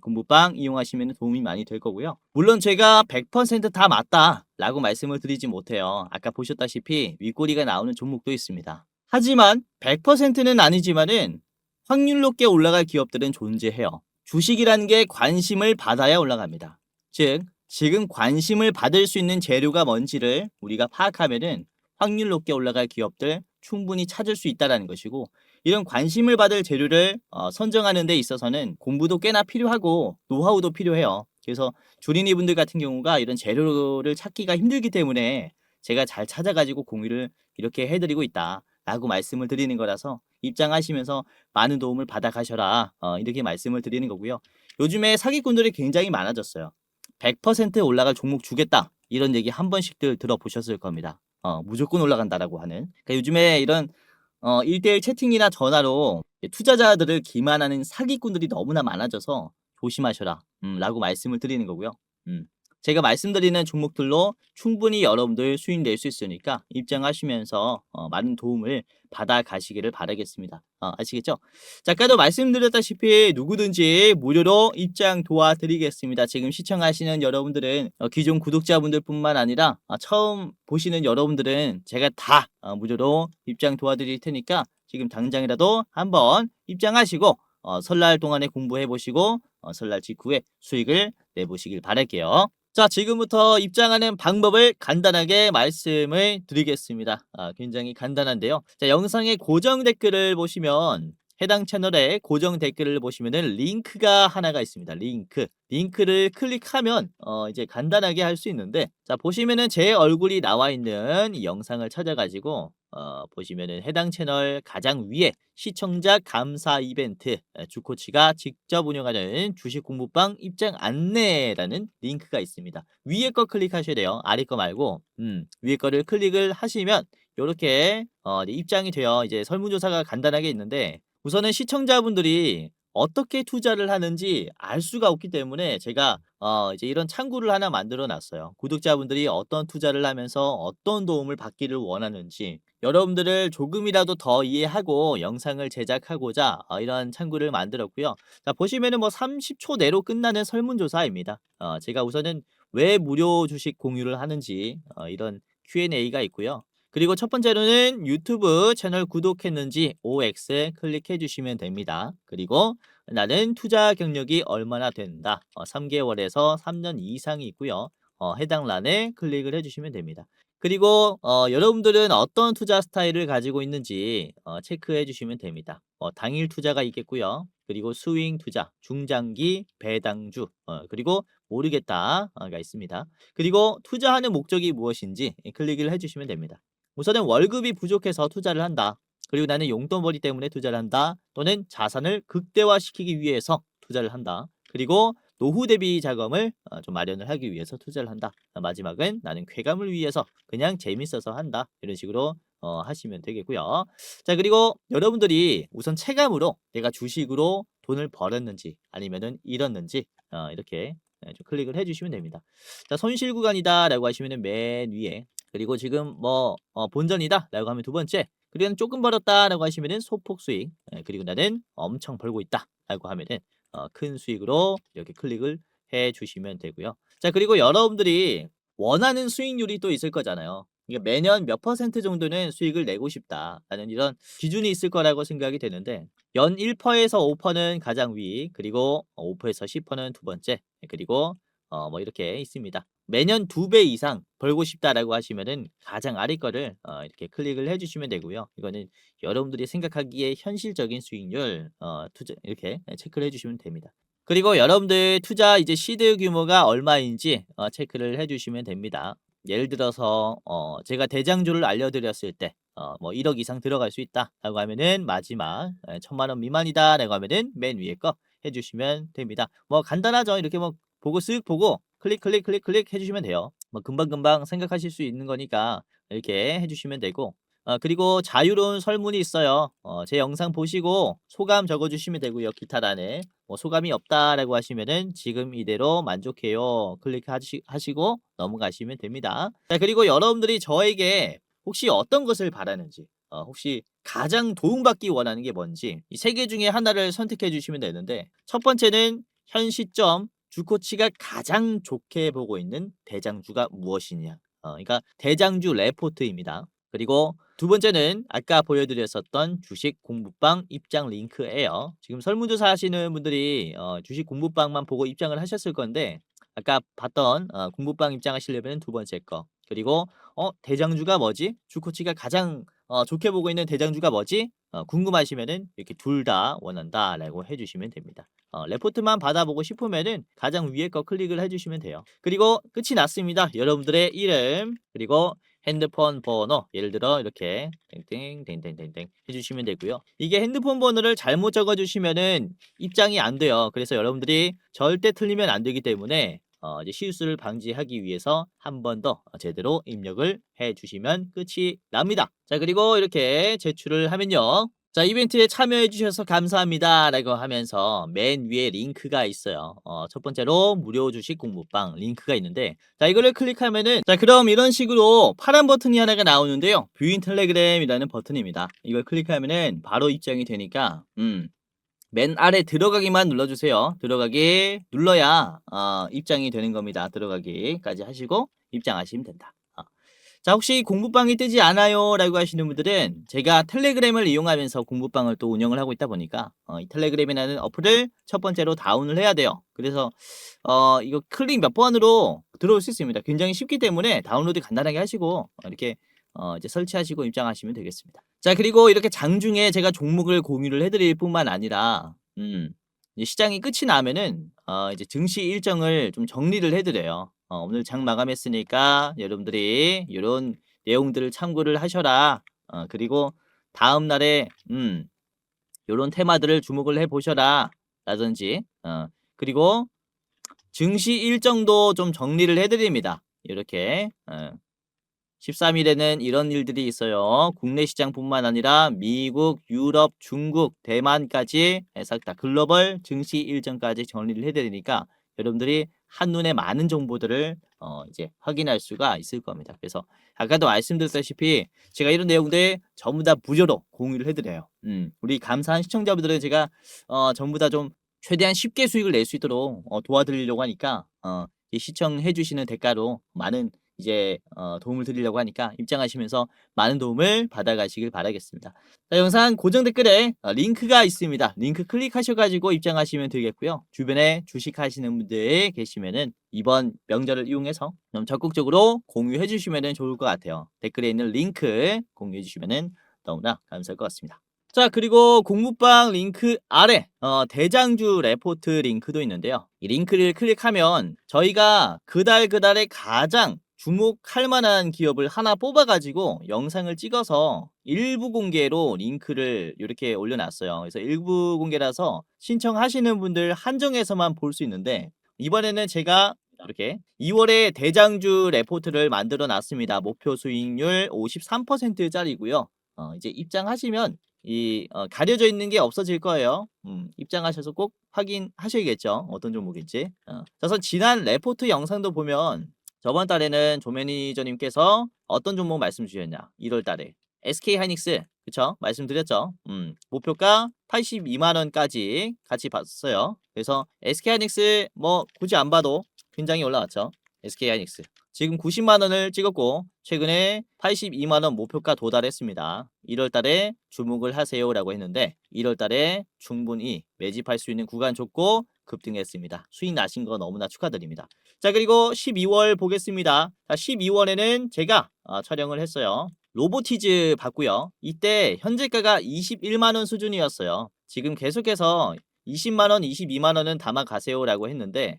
공부방 이용하시면 도움이 많이 될 거고요. 물론 제가 100%다 맞다라고 말씀을 드리지 못해요. 아까 보셨다시피 윗꼬리가 나오는 종목도 있습니다. 하지만 100%는 아니지만은 확률 높게 올라갈 기업들은 존재해요. 주식이라는 게 관심을 받아야 올라갑니다. 즉 지금 관심을 받을 수 있는 재료가 뭔지를 우리가 파악하면은 확률 높게 올라갈 기업들 충분히 찾을 수 있다라는 것이고, 이런 관심을 받을 재료를 선정하는 데 있어서는 공부도 꽤나 필요하고 노하우도 필요해요. 그래서 주린이 분들 같은 경우가 이런 재료를 찾기가 힘들기 때문에 제가 잘 찾아가지고 공유를 이렇게 해드리고 있다라고 말씀을 드리는 거라서 입장하시면서 많은 도움을 받아 가셔라, 이렇게 말씀을 드리는 거고요. 요즘에 사기꾼들이 굉장히 많아졌어요. 100% 올라갈 종목 주겠다, 이런 얘기 한 번씩들 들어보셨을 겁니다. 무조건 올라간다라고 하는. 그러니까 요즘에 이런 1대1 채팅이나 전화로 투자자들을 기만하는 사기꾼들이 너무나 많아져서 조심하셔라, 라고 말씀을 드리는 거고요. 음. 제가 말씀드리는 종목들로 충분히 여러분들 수익 낼 수 있으니까 입장하시면서 많은 도움을 받아 가시기를 바라겠습니다. 아시겠죠? 자, 아까도 말씀드렸다시피 누구든지 무료로 입장 도와드리겠습니다. 지금 시청하시는 여러분들은 기존 구독자분들뿐만 아니라 처음 보시는 여러분들은 제가 다 무료로 입장 도와드릴 테니까 지금 당장이라도 한번 입장하시고 설날 동안에 공부해 보시고 설날 직후에 수익을 내보시길 바랄게요. 자, 지금부터 입장하는 방법을 간단하게 말씀을 드리겠습니다. 굉장히 간단한데요. 자, 영상의 고정 댓글을 보시면 해당 채널에 고정 댓글을 보시면은 링크가 하나가 있습니다. 링크를 클릭하면 이제 간단하게 할 수 있는데, 자, 보시면은 제 얼굴이 나와 있는 이 영상을 찾아가지고 보시면은 해당 채널 가장 위에 시청자 감사 이벤트, 주코치가 직접 운영하는 주식 공부방 입장 안내라는 링크가 있습니다. 위에 거 클릭하셔야 돼요. 아래 거 말고 위에 거를 클릭을 하시면 이렇게 입장이 되어 이제 설문조사가 간단하게 있는데, 우선은 시청자분들이 어떻게 투자를 하는지 알 수가 없기 때문에 제가 이제 이런 창구를 하나 만들어 놨어요. 구독자분들이 어떤 투자를 하면서 어떤 도움을 받기를 원하는지 여러분들을 조금이라도 더 이해하고 영상을 제작하고자 이런 창구를 만들었고요. 자, 보시면은 뭐 30초 내로 끝나는 설문조사입니다. 제가 우선은 왜 무료 주식 공유를 하는지 이런 Q&A가 있고요. 그리고 첫 번째로는 유튜브 채널 구독했는지 OX 클릭해 주시면 됩니다. 그리고 나는 투자 경력이 얼마나 된다. 3개월에서 3년 이상이 있고요. 해당 란에 클릭을 해주시면 됩니다. 그리고 여러분들은 어떤 투자 스타일을 가지고 있는지 체크해 주시면 됩니다. 당일 투자가 있겠고요. 그리고 스윙 투자, 중장기, 배당주, 그리고 모르겠다가 있습니다. 그리고 투자하는 목적이 무엇인지 클릭을 해주시면 됩니다. 우선은 월급이 부족해서 투자를 한다. 그리고 나는 용돈벌이 때문에 투자를 한다. 또는 자산을 극대화시키기 위해서 투자를 한다. 그리고 노후 대비 자금을 좀 마련을 하기 위해서 투자를 한다. 마지막은 나는 쾌감을 위해서 그냥 재밌어서 한다. 이런 식으로 하시면 되겠고요. 자, 그리고 여러분들이 우선 체감으로 내가 주식으로 돈을 벌었는지 아니면은 잃었는지 이렇게 좀 클릭을 해주시면 됩니다. 자, 손실 구간이다 라고 하시면은 맨 위에, 그리고 지금 뭐 본전이다 라고 하면 두 번째, 그리고 조금 벌었다 라고 하시면은 소폭 수익, 그리고 나는 엄청 벌고 있다 라고 하면은 큰 수익으로 이렇게 클릭을 해 주시면 되고요. 자, 그리고 여러분들이 원하는 수익률이 또 있을 거잖아요. 이게 매년 몇 퍼센트 정도는 수익을 내고 싶다라는 이런 기준이 있을 거라고 생각이 되는데, 연 1%에서 5%는 가장 위, 그리고 5%에서 10%는 두 번째, 그리고 뭐 이렇게 있습니다. 매년 2배 이상 벌고 싶다라고 하시면은 가장 아래 거를 이렇게 클릭을 해 주시면 되고요. 이거는 여러분들이 생각하기에 현실적인 수익률 투자 이렇게 체크를 해 주시면 됩니다. 그리고 여러분들 투자 이제 시드 규모가 얼마인지 체크를 해 주시면 됩니다. 예를 들어서 제가 대장주를 알려드렸을 때 뭐 1억 이상 들어갈 수 있다라고 하면은 마지막 1,000만 원 미만이다라고 하면은 맨 위에 거 해주시면 됩니다. 뭐 간단하죠. 이렇게 뭐 보고 쓱 보고 클릭 해주시면 돼요. 뭐 금방금방 생각하실 수 있는 거니까 이렇게 해주시면 되고, 그리고 자유로운 설문이 있어요. 제 영상 보시고 소감 적어주시면 되고요. 기타란에 뭐 소감이 없다라고 하시면은 지금 이대로 만족해요. 클릭하시고 넘어가시면 됩니다. 자, 그리고 여러분들이 저에게 혹시 어떤 것을 바라는지, 혹시 가장 도움받기 원하는 게 뭔지 이 세 개 중에 하나를 선택해 주시면 되는데, 첫 번째는 현 시점 주코치가 가장 좋게 보고 있는 대장주가 무엇이냐. 그러니까 대장주 레포트입니다. 그리고 두 번째는 아까 보여드렸었던 주식 공부방 입장 링크예요. 지금 설문조사 하시는 분들이 주식 공부방만 보고 입장을 하셨을 건데, 아까 봤던 공부방 입장하시려면 두 번째 거, 그리고 대장주가 뭐지? 주코치가 가장 좋게 보고 있는 대장주가 뭐지? 궁금하시면은 이렇게 둘 다 원한다라고 해주시면 됩니다. 레포트만 받아보고 싶으면은 가장 위에 거 클릭을 해주시면 돼요. 그리고 끝이 났습니다. 여러분들의 이름 그리고 핸드폰 번호 예를 들어 이렇게 땡땡땡땡땡땡 해주시면 되고요. 이게 핸드폰 번호를 잘못 적어주시면은 입장이 안 돼요. 그래서 여러분들이 절대 틀리면 안 되기 때문에 이제 실수를 방지하기 위해서 한 번 더 제대로 입력을 해주시면 끝이 납니다. 자, 그리고 이렇게 제출을 하면요. 자, 이벤트에 참여해 주셔서 감사합니다 라고 하면서 맨 위에 링크가 있어요. 첫 번째로 무료 주식 공부방 링크가 있는데, 자, 이거를 클릭하면은, 자, 그럼 이런 식으로 파란 버튼이 하나가 나오는데요. 뷰인 텔레그램이라는 버튼입니다. 이걸 클릭하면은 바로 입장이 되니까 맨 아래 들어가기만 눌러주세요. 들어가기 눌러야 입장이 되는 겁니다. 들어가기까지 하시고 입장하시면 된다. 자, 혹시 공부방이 뜨지 않아요 라고 하시는 분들은 제가 텔레그램을 이용하면서 공부방을 또 운영을 하고 있다 보니까 이 텔레그램이라는 어플을 첫 번째로 다운을 해야 돼요. 그래서 이거 클릭 몇 번으로 들어올 수 있습니다. 굉장히 쉽기 때문에 다운로드 간단하게 하시고 이렇게 이제 설치하시고 입장하시면 되겠습니다. 자, 그리고 이렇게 장중에 제가 종목을 공유를 해드릴 뿐만 아니라 이제 시장이 끝이 나면은 이제 증시 일정을 좀 정리를 해드려요. 오늘 장 마감했으니까 여러분들이 이런 내용들을 참고를 하셔라. 그리고 다음 날에 요런 테마들을 주목을 해 보셔라 라든지 그리고 증시 일정도 좀 정리를 해드립니다. 이렇게 13일에는 이런 일들이 있어요. 국내 시장뿐만 아니라 미국, 유럽, 중국, 대만까지 해서 다 글로벌 증시 일정까지 정리를 해드리니까 여러분들이 한눈에 많은 정보들을 이제 확인할 수가 있을 겁니다. 그래서 아까도 말씀드렸다시피 제가 이런 내용들 전부 다 무료로 공유를 해드려요. 우리 감사한 시청자분들은 제가 전부 다 좀 최대한 쉽게 수익을 낼 수 있도록 도와드리려고 하니까 시청해 주시는 대가로 많은 이제 도움을 드리려고 하니까 입장하시면서 많은 도움을 받아가시길 바라겠습니다. 자, 영상 고정 댓글에 링크가 있습니다. 링크 클릭하셔가지고 입장하시면 되겠고요. 주변에 주식하시는 분들 계시면은 이번 명절을 이용해서 좀 적극적으로 공유해 주시면 좋을 것 같아요. 댓글에 있는 링크 공유해 주시면 너무나 감사할 것 같습니다. 자, 그리고 공부방 링크 아래 대장주 레포트 링크도 있는데요. 이 링크를 클릭하면 저희가 그달에 가장 주목할 만한 기업을 하나 뽑아가지고 영상을 찍어서 일부 공개로 링크를 이렇게 올려놨어요. 그래서 일부 공개라서 신청하시는 분들 한정해서만 볼 수 있는데 이번에는 제가 이렇게 2월에 대장주 레포트를 만들어 놨습니다. 목표 수익률 53%짜리고요. 이제 입장하시면 이 가려져 있는 게 없어질 거예요. 입장하셔서 꼭 확인하셔야겠죠. 어떤 종목인지. 그래서 지난 레포트 영상도 보면 저번 달에는 조 매니저님께서 어떤 종목 말씀 주셨냐? 1월 달에 SK 하이닉스 그쵸? 말씀드렸죠. 목표가 82만 원까지 같이 봤어요. 그래서 SK 하이닉스 뭐 굳이 안 봐도 굉장히 올라왔죠. SK 하이닉스 지금 90만 원을 찍었고 최근에 82만 원 목표가 도달했습니다. 1월 달에 주목을 하세요라고 했는데 1월 달에 충분히 매집할 수 있는 구간 줬고 급등했습니다. 수익 나신 거 너무나 축하드립니다. 자, 그리고 12월 보겠습니다. 자, 12월에는 제가 촬영을 했어요. 로보티즈 봤고요. 이때 현재가가 21만 원 수준이었어요. 지금 계속해서 20만 원, 22만 원은 담아 가세요라고 했는데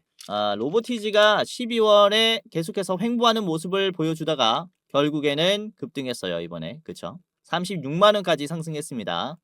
로보티즈가 12월에 계속해서 횡보하는 모습을 보여주다가 결국에는 급등했어요. 이번에 그쵸? 36만 원까지 상승했습니다.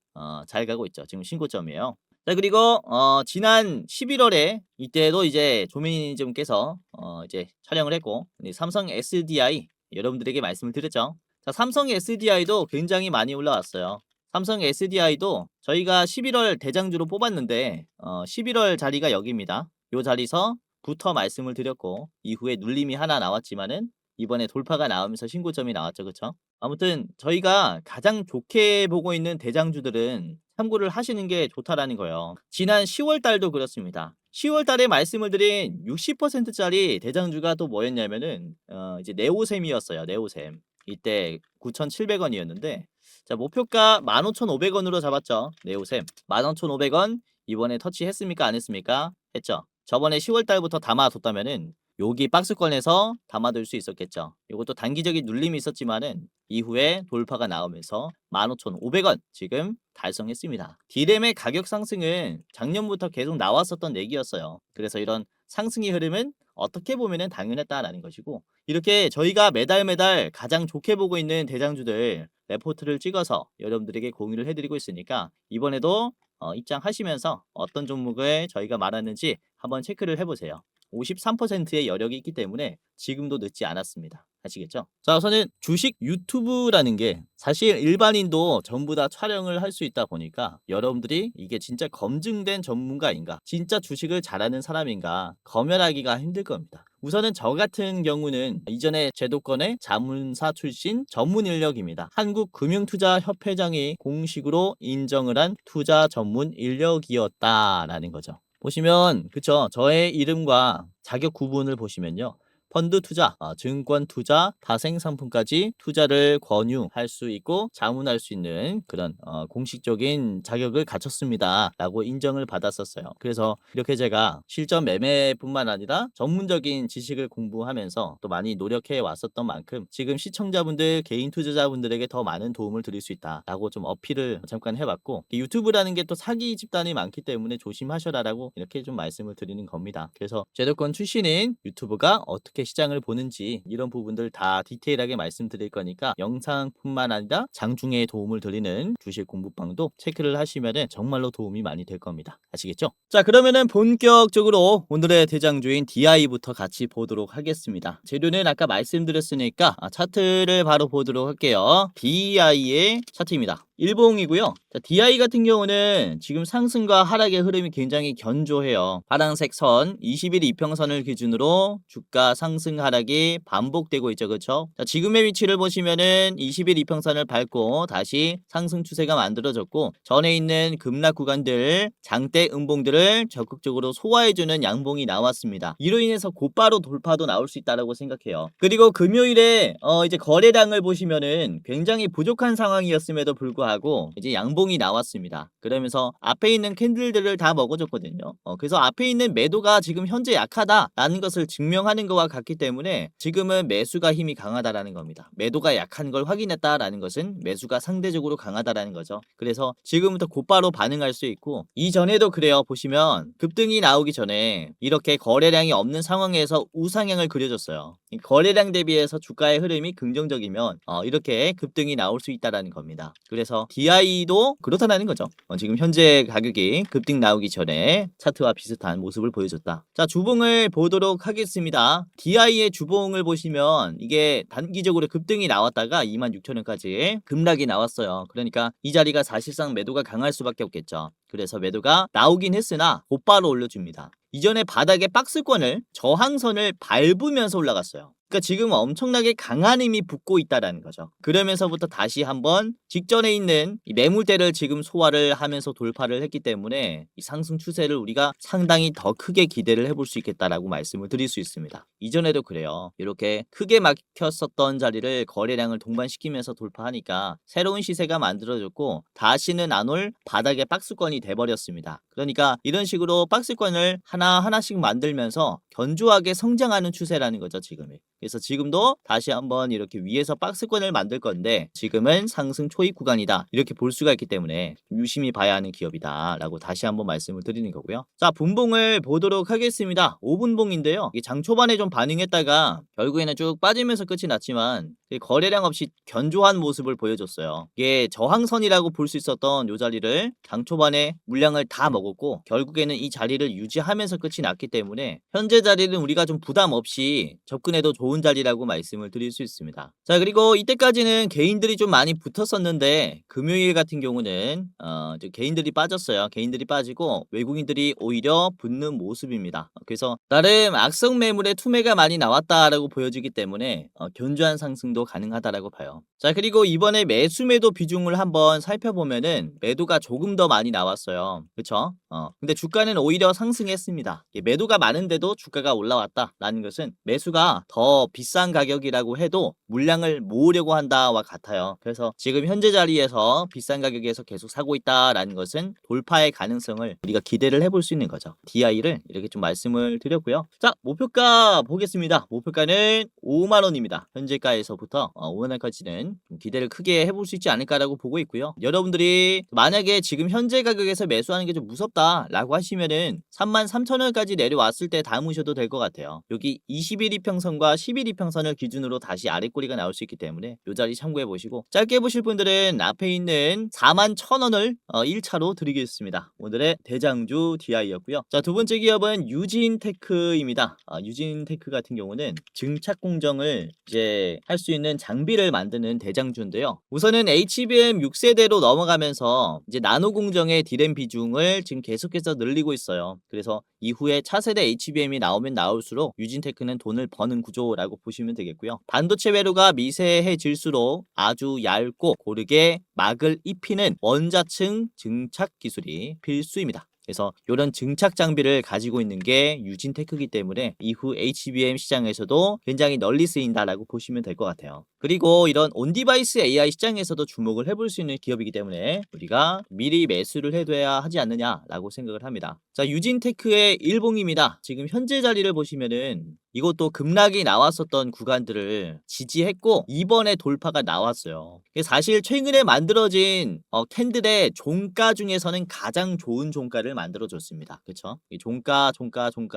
잘 가고 있죠. 지금 신고점이에요. 자, 그리고 지난 11월에 이때도 이제 조민님께서 이제 촬영을 했고 삼성 SDI 여러분들에게 말씀을 드렸죠. 자, 삼성 SDI도 굉장히 많이 올라왔어요. 삼성 SDI도 저희가 11월 대장주로 뽑았는데 11월 자리가 여기입니다. 요 자리서부터 말씀을 드렸고 이후에 눌림이 하나 나왔지만은 이번에 돌파가 나오면서 신고점이 나왔죠. 그쵸? 아무튼 저희가 가장 좋게 보고 있는 대장주들은 참고를 하시는 게 좋다라는 거예요. 지난 10월 달도 그렇습니다. 10월 달에 말씀을 드린 60%짜리 대장주가 또 뭐였냐면은 이제 네오셈이었어요. 네오셈. 이때 9,700원이었는데 자, 목표가 15,500원으로 잡았죠. 네오셈 15,500원 이번에 터치했습니까? 안 했습니까? 했죠. 저번에 10월 달부터 담아뒀다면은 여기 박스권에서 담아둘 수 있었겠죠. 이것도 단기적인 눌림이 있었지만은 이후에 돌파가 나오면서 15,500원 지금 달성했습니다. D램의 가격 상승은 작년부터 계속 나왔었던 얘기였어요. 그래서 이런 상승의 흐름은 어떻게 보면은 당연했다라는 것이고, 이렇게 저희가 매달 가장 좋게 보고 있는 대장주들 레포트를 찍어서 여러분들에게 공유를 해드리고 있으니까 이번에도 입장하시면서 어떤 종목을 저희가 말하는지 한번 체크를 해보세요. 53%의 여력이 있기 때문에 지금도 늦지 않았습니다. 아시겠죠? 자, 우선은 주식 유튜브라는 게 사실 일반인도 전부 다 촬영을 할 수 있다 보니까 여러분들이 이게 진짜 검증된 전문가인가, 진짜 주식을 잘하는 사람인가 검열하기가 힘들 겁니다. 우선은 저 같은 경우는 이전에 제도권의 자문사 출신 전문 인력입니다. 한국금융투자협회장이 공식으로 인정을 한 투자 전문 인력이었다라는 거죠. 보시면 그쵸, 저의 이름과 자격 구분을 보시면요, 펀드 투자, 증권 투자, 다생 상품까지 투자를 권유할 수 있고 자문할 수 있는 그런 공식적인 자격을 갖췄습니다 라고 인정을 받았었어요. 그래서 이렇게 제가 실전 매매뿐만 아니라 전문적인 지식을 공부하면서 또 많이 노력해 왔었던 만큼 지금 시청자분들, 개인 투자자분들에게 더 많은 도움을 드릴 수 있다 라고 좀 어필을 잠깐 해봤고, 유튜브라는 게 또 사기 집단이 많기 때문에 조심하셔라 라고 이렇게 좀 말씀을 드리는 겁니다. 그래서 제도권 출신인 유튜브가 어떻게 시장을 보는지 이런 부분들 다 디테일하게 말씀드릴 거니까 영상뿐만 아니라 장중에 도움을 드리는 주식 공부방도 체크를 하시면은 정말로 도움이 많이 될 겁니다. 아시겠죠? 자, 그러면은 본격적으로 오늘의 대장주인 DI부터 같이 보도록 하겠습니다. 재료는 아까 말씀드렸으니까 차트를 바로 보도록 할게요. DI의 차트입니다. 일봉이고요. 자, DI 같은 경우는 지금 상승과 하락의 흐름이 굉장히 견조해요. 파란색 선 20일 이평선을 기준으로 주가 상승 하락이 반복되고 있죠. 그렇죠? 자, 지금의 위치를 보시면은 20일 이평선을 밟고 다시 상승 추세가 만들어졌고, 전에 있는 급락 구간들, 장대 음봉들을 적극적으로 소화해주는 양봉이 나왔습니다. 이로 인해서 곧바로 돌파도 나올 수 있다고 생각해요. 그리고 금요일에 이제 거래량을 보시면은 굉장히 부족한 상황이었음에도 불구하고 이제 양봉이 나왔습니다. 그러면서 앞에 있는 캔들들을 다 먹어줬거든요. 그래서 앞에 있는 매도가 지금 현재 약하다라는 것을 증명하는 것과 같기 때문에 지금은 매수가 힘이 강하다라는 겁니다. 매도가 약한 걸 확인했다라는 것은 매수가 상대적으로 강하다라는 거죠. 그래서 지금부터 곧바로 반응할 수 있고, 이전에도 그래요. 보시면 급등이 나오기 전에 이렇게 거래량이 없는 상황에서 우상향을 그려줬어요. 거래량 대비해서 주가의 흐름이 긍정적이면 이렇게 급등이 나올 수 있다라는 겁니다. 그래서 DI도 그렇다는 거죠. 지금 현재 가격이 급등 나오기 전에 차트와 비슷한 모습을 보여줬다. 자, 주봉을 보도록 하겠습니다. DI의 주봉을 보시면 이게 단기적으로 급등이 나왔다가 26,000원까지 급락이 나왔어요. 그러니까 이 자리가 사실상 매도가 강할 수밖에 없겠죠. 그래서 매도가 나오긴 했으나 곧바로 올려줍니다. 이전에 바닥에 박스권을, 저항선을 밟으면서 올라갔어요. 그러니까 지금 엄청나게 강한 힘이 붙고 있다라는 거죠. 그러면서부터 다시 한번 직전에 있는 이 매물대를 지금 소화를 하면서 돌파를 했기 때문에 이 상승 추세를 우리가 상당히 더 크게 기대를 해볼 수 있겠다라고 말씀을 드릴 수 있습니다. 이전에도 그래요. 이렇게 크게 막혔었던 자리를 거래량을 동반시키면서 돌파하니까 새로운 시세가 만들어졌고 다시는 안 올 바닥의 박스권이 돼버렸습니다. 그러니까 이런 식으로 박스권을 하나하나씩 만들면서 견조하게 성장하는 추세라는 거죠, 지금이. 그래서 지금도 다시 한번 이렇게 위에서 박스권을 만들 건데 지금은 상승 초입 구간이다, 이렇게 볼 수가 있기 때문에 유심히 봐야 하는 기업이다 라고 다시 한번 말씀을 드리는 거고요. 자, 분봉을 보도록 하겠습니다. 5분봉인데요 이게 장 초반에 좀 반응했다가 결국에는 쭉 빠지면서 끝이 났지만 거래량 없이 견조한 모습을 보여줬어요. 이게 저항선이라고 볼 수 있었던 이 자리를 장 초반에 물량을 다 먹었고 결국에는 이 자리를 유지하면서 끝이 났기 때문에 현재 자리는 우리가 좀 부담 없이 접근해도 좋은 자리라고 말씀을 드릴 수 있습니다. 자, 그리고 이때까지는 개인들이 좀 많이 붙었었는데 금요일 같은 경우는 이제 개인들이 빠졌어요. 개인들이 빠지고 외국인들이 오히려 붙는 모습입니다. 그래서 나름 악성 매물의 투매가 많이 나왔다라고 보여지기 때문에 견조한 상승도 정도 가능하다라고 봐요. 자, 그리고 이번에 매수 매도 비중을 한번 살펴보면은 매도가 조금 더 많이 나왔어요. 그쵸? 근데 주가는 오히려 상승했습니다. 매도가 많은데도 주가가 올라왔다라는 것은 매수가 더 비싼 가격이라고 해도 물량을 모으려고 한다와 같아요. 그래서 지금 현재 자리에서 비싼 가격에서 계속 사고 있다라는 것은 돌파의 가능성을 우리가 기대를 해볼 수 있는 거죠. DI를 이렇게 좀 말씀을 드렸고요. 자, 목표가 보겠습니다. 목표가는 5만 원입니다. 현재가에서부터 5만 원까지는 기대를 크게 해볼 수 있지 않을까라고 보고 있고요. 여러분들이 만약에 지금 현재 가격에서 매수하는 게 좀 무섭다라고 하시면은 33,000원까지 내려왔을 때 담으셔도 될 것 같아요. 여기 21 이평선과 11 이평선을 기준으로 다시 아랫꼬리가 나올 수 있기 때문에 이 자리 참고해 보시고, 짧게 보실 분들은 앞에 있는 41,000원을 1차로 드리겠습니다. 오늘의 대장주 DI였고요. 자, 두 번째 기업은 유진테크입니다. 유진테크 같은 경우는 증착 공정을 이제 할 수 있는 장비를 만드는 대장주인데요. 우선은 HBM 6세대로 넘어가면서 이제 나노 공정의 D램 비중을 지금 계속해서 늘리고 있어요. 그래서 이후에 차세대 HBM이 나오면 나올수록 유진테크는 돈을 버는 구조라고 보시면 되겠고요. 반도체 회로가 미세해질수록 아주 얇고 고르게 막을 입히는 원자층 증착 기술이 필수입니다. 그래서 이런 증착 장비를 가지고 있는 게 유진테크이기 때문에 이후 HBM 시장에서도 굉장히 널리 쓰인다라고 보시면 될 것 같아요. 그리고 이런 온디바이스 AI 시장에서도 주목을 해볼 수 있는 기업이기 때문에 우리가 미리 매수를 해둬야 하지 않느냐라고 생각을 합니다. 자, 유진테크의 일봉입니다. 지금 현재 자리를 보시면은 이것도 급락이 나왔었던 구간들을 지지했고 이번에 돌파가 나왔어요. 사실 최근에 만들어진 캔들의 종가 중에서는 가장 좋은 종가를 만들어줬습니다. 그쵸? 이 종가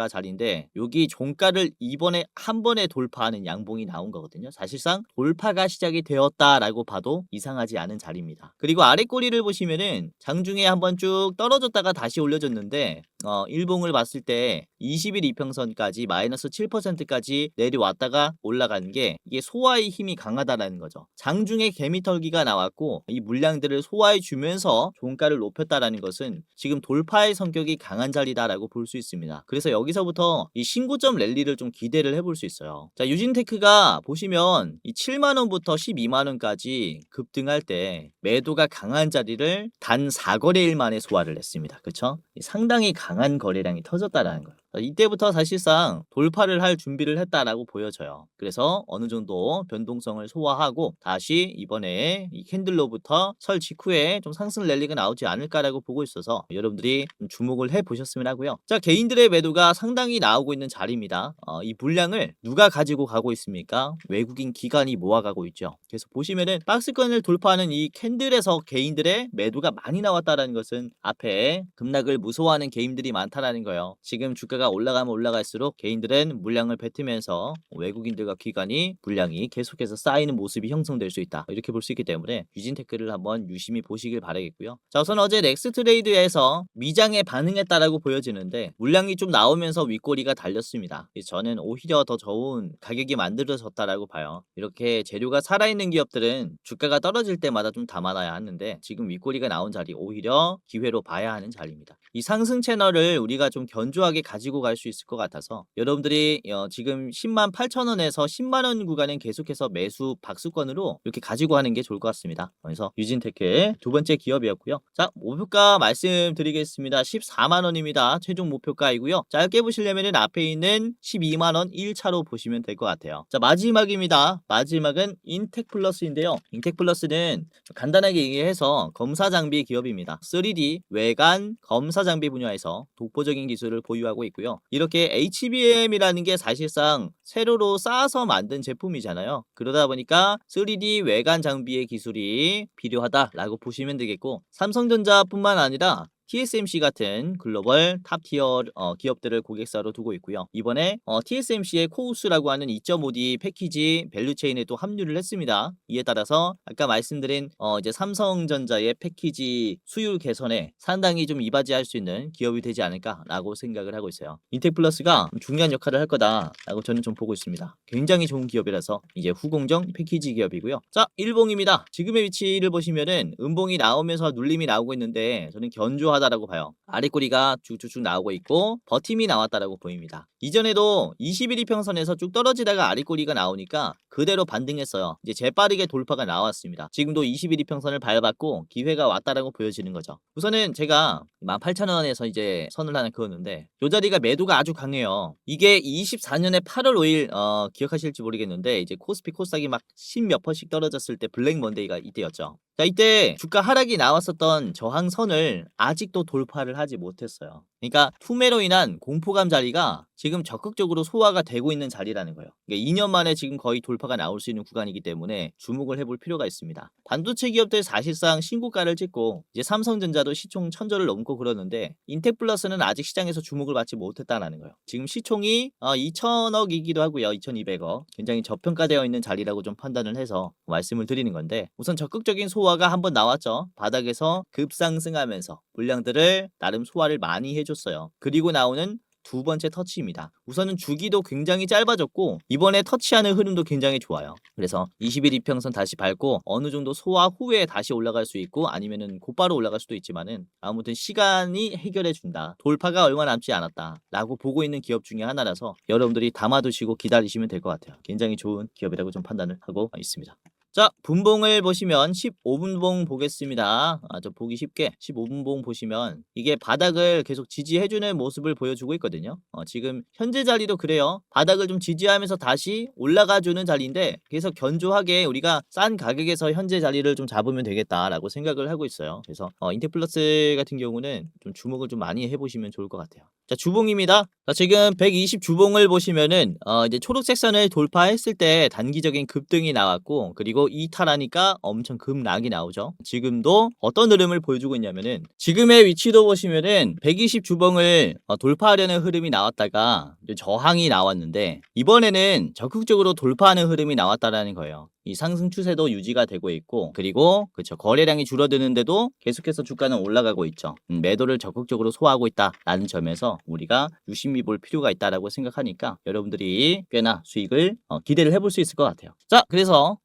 자리인데 여기 종가를 이번에 한 번에 돌파하는 양봉이 나온 거거든요. 사실상 돌파가 시작이 되었다라고 봐도 이상하지 않은 자리입니다. 그리고 아래 꼬리를 보시면은 장중에 한번 쭉 떨어졌다가 다시 올려줬는데 일봉을 봤을 때 20일 이평선까지 마이너스 7%까지 내려왔다가 올라간 게 이게 소화의 힘이 강하다라는 거죠. 장중에 개미털기가 나왔고 이 물량들을 소화해 주면서 종가를 높였다라는 것은 지금 돌파의 성격이 강한 자리다라고 볼 수 있습니다. 그래서 여기서부터 이 신고점 랠리를 좀 기대를 해볼 수 있어요. 자, 유진테크가 보시면 이 7만 원부터 12만 원까지 급등할 때 매도가 강한 자리를 단 4거래일 만에 소화를 했습니다. 그렇죠? 상당히 강한 거래량이 터졌다라는 거예요. 이때부터 사실상 돌파를 할 준비를 했다라고 보여져요. 그래서 어느 정도 변동성을 소화하고 다시 이번에 이 캔들로부터 설 직후에 좀 상승 랠리가 나오지 않을까라고 보고 있어서 여러분들이 좀 주목을 해보셨으면 하고요. 자, 개인들의 매도가 상당히 나오고 있는 자리입니다. 이 물량을 누가 가지고 가고 있습니까? 외국인 기관이 모아가고 있죠. 그래서 보시면은 박스권을 돌파하는 이 캔들에서 개인들의 매도가 많이 나왔다라는 것은 앞에 급락을 무서워하는 개인들이 많다라는 거예요. 지금 주가가 올라가면 올라갈수록 개인들은 물량을 뱉으면서 외국인들과 기관이 물량이 계속해서 쌓이는 모습이 형성될 수 있다. 이렇게 볼 수 있기 때문에 유진테크를 한번 유심히 보시길 바라겠고요. 자, 우선 어제 넥스트레이드에서 미장에 반응했다라고 보여지는데 물량이 좀 나오면서 윗꼬리가 달렸습니다. 저는 오히려 더 좋은 가격이 만들어졌다라고 봐요. 이렇게 재료가 살아있는 기업들은 주가가 떨어질 때마다 좀 담아놔야 하는데 지금 윗꼬리가 나온 자리 오히려 기회로 봐야 하는 자리입니다. 이 상승 채널을 우리가 좀 견조하게 가지고 갈 수 있을 것 같아서 여러분들이 지금 10만 8천 원에서 10만 원 구간은 계속해서 매수 박수권으로 이렇게 가지고 하는 게 좋을 것 같습니다. 그래서 유진테크의 두 번째 기업이었고요. 자, 목표가 말씀드리겠습니다. 14만 원입니다. 최종 목표가이고요. 짧게 보시려면 앞에 있는 12만 원 1차로 보시면 될 것 같아요. 자, 마지막입니다. 마지막은 인텍플러스인데요. 인텍플러스는 간단하게 얘기해서 검사 장비 기업입니다. 3D 외관 검사 장비 분야에서 독보적인 기술을 보유하고 있고요. 이렇게 HBM이라는 게 사실상 세로로 쌓아서 만든 제품이잖아요. 그러다 보니까 3D 외관 장비의 기술이 필요하다라고 보시면 되겠고, 삼성전자뿐만 아니라 TSMC 같은 글로벌 탑티어 기업들을 고객사로 두고 있고요. 이번에 TSMC의 코우스라고 하는 2.5D 패키지 밸류체인에 또 합류를 했습니다. 이에 따라서 아까 말씀드린 이제 삼성전자의 패키지 수율 개선에 상당히 좀 이바지할 수 있는 기업이 되지 않을까라고 생각을 하고 있어요. 인텍플러스가 중요한 역할을 할 거다라고 저는 좀 보고 있습니다. 굉장히 좋은 기업이라서 이제 후공정 패키지 기업이고요. 자, 일봉입니다. 지금의 위치를 보시면은 음봉이 나오면서 눌림이 나오고 있는데 저는 견조한 견조하다라고 봐요. 아랫꼬리가 쭉쭉쭉 나오고 있고 버팀이 나왔다라고 보입니다. 이전에도 21 이평선에서 쭉 떨어지다가 아랫꼬리가 나오니까 그대로 반등했어요. 이제 재빠르게 돌파가 나왔습니다. 지금도 21 이평선을 밟았고 기회가 왔다라고 보여지는 거죠. 우선은 제가 18,000원에서 이제 선을 하나 그었는데 이 자리가 매도가 아주 강해요. 이게 24년에 8월 5일 기억하실지 모르겠는데 이제 코스피 코스닥이 막 10몇 퍼씩 떨어졌을 때 블랙 먼데이가 이때였죠. 자, 이때 주가 하락이 나왔었던 저항선을 아직도 돌파를 하지 못했어요. 그러니까 투매로 인한 공포감 자리가 지금 적극적으로 소화가 되고 있는 자리라는 거예요. 그러니까 2년 만에 지금 거의 돌파가 나올 수 있는 구간이기 때문에 주목을 해볼 필요가 있습니다. 반도체 기업들 사실상 신고가를 찍고 이제 삼성전자도 시총 1000조를 넘고 그러는데 인텍플러스는 아직 시장에서 주목을 받지 못했다는 거예요. 지금 시총이 2000억이기도 하고요. 2200억. 굉장히 저평가되어 있는 자리라고 좀 판단을 해서 말씀을 드리는 건데 우선 적극적인 소화가 한번 나왔죠. 바닥에서 급상승하면서 물량들을 나름 소화를 많이 해줬어요. 그리고 나오는 두 번째 터치입니다. 우선은 주기도 굉장히 짧아졌고 이번에 터치하는 흐름도 굉장히 좋아요. 그래서 21 이평선 다시 밟고 어느 정도 소화 후에 다시 올라갈 수 있고 아니면은 곧바로 올라갈 수도 있지만은 아무튼 시간이 해결해 준다. 돌파가 얼마 남지 않았다 라고 보고 있는 기업 중에 하나라서 여러분들이 담아두시고 기다리시면 될 것 같아요. 굉장히 좋은 기업이라고 좀 판단을 하고 있습니다. 자, 분봉을 보시면 15분봉 보겠습니다. 좀 보기 쉽게 15분봉 보시면 이게 바닥을 계속 지지해주는 모습을 보여주고 있거든요. 지금 현재 자리도 그래요. 바닥을 좀 지지하면서 다시 올라가주는 자리인데 계속 견조하게 우리가 싼 가격에서 현재 자리를 좀 잡으면 되겠다라고 생각을 하고 있어요. 그래서 인텍플러스 같은 경우는 좀 주목을 좀 많이 해보시면 좋을 것 같아요. 자, 주봉입니다. 자, 지금 120 주봉을 보시면은 이제 초록색 선을 돌파했을 때 단기적인 급등이 나왔고 그리고 이탈하니까 엄청 급락이 나오죠. 지금도 어떤 흐름을 보여주고 있냐면은 지금의 위치도 보시면은 120 주봉을 돌파하려는 흐름이 나왔다가 저항이 나왔는데 이번에는 적극적으로 돌파하는 흐름이 나왔다라는 거예요. 이 상승 추세도 유지가 되고 있고 그리고 그쵸 거래량이 줄어드는데도 계속해서 주가는 올라가고 있죠. 매도를 적극적으로 소화하고 있다라는 점에서 우리가 유심히 볼 필요가 있다라고 생각하니까 여러분들이 꽤나 수익을 기대를 해볼 수 있을 것 같아요. 자, 그래서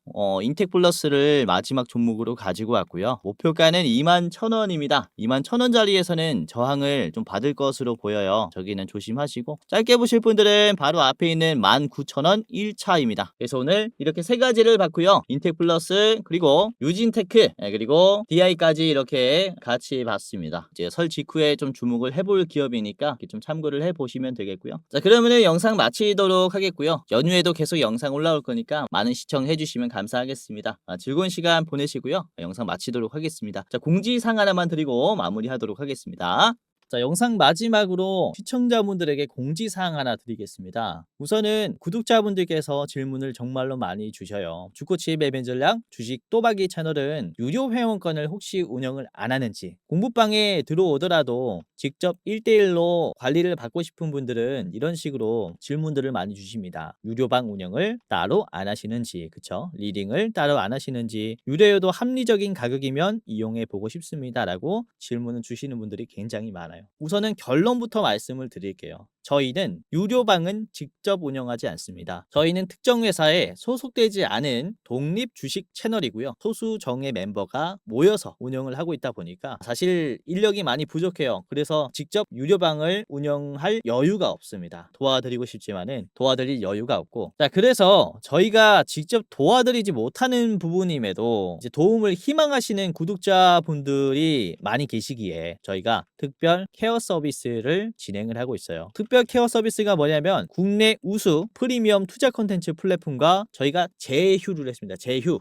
인텍플러스를 마지막 종목으로 가지고 왔고요. 목표가는 21,000원입니다. 21,000원 자리에서는 저항을 좀 받을 것으로 보여요. 저기는 조심하시고 짧게 보실 분들은 바로 앞에 있는 19,000원 1차입니다. 그래서 오늘 이렇게 세 가지를 봤고요. 인텍플러스 그리고 유진테크 그리고 DI까지 이렇게 같이 봤습니다. 이제 설 직후에 좀 주목을 해볼 기업이니까 좀 참고를 해보시면 되겠고요. 자, 그러면은 영상 마치도록 하겠고요. 연휴에도 계속 영상 올라올 거니까 많은 시청해 주시면 감사하겠습니다. 즐거운 시간 보내시고요. 영상 마치도록 하겠습니다. 자, 공지사항 하나만 드리고 마무리하도록 하겠습니다. 자, 영상 마지막으로 시청자분들에게 공지사항 하나 드리겠습니다. 우선은 구독자분들께서 질문을 정말로 많이 주셔요. 주코치 매매 전략 주식 또박이 채널은 유료 회원권을 혹시 운영을 안 하는지 공부방에 들어오더라도 직접 1대1로 관리를 받고 싶은 분들은 이런 식으로 질문들을 많이 주십니다. 유료방 운영을 따로 안 하시는지 그쵸? 리딩을 따로 안 하시는지 유료여도 합리적인 가격이면 이용해 보고 싶습니다 라고 질문을 주시는 분들이 굉장히 많아요. 우선은 결론부터 말씀을 드릴게요. 저희는 유료방은 직접 운영하지 않습니다. 저희는 특정 회사에 소속되지 않은 독립 주식 채널이고요. 소수 정예 멤버가 모여서 운영을 하고 있다 보니까 사실 인력이 많이 부족해요. 그래서 직접 유료방을 운영할 여유가 없습니다. 도와드리고 싶지만은 도와드릴 여유가 없고 자, 그래서 저희가 직접 도와드리지 못하는 부분임에도 이제 도움을 희망하시는 구독자분들이 많이 계시기에 저희가 특별 케어 서비스를 진행을 하고 있어요. 특별 케어 서비스가 뭐냐면 국내 우수 프리미엄 투자 콘텐츠 플랫폼과 저희가 제휴를 했습니다.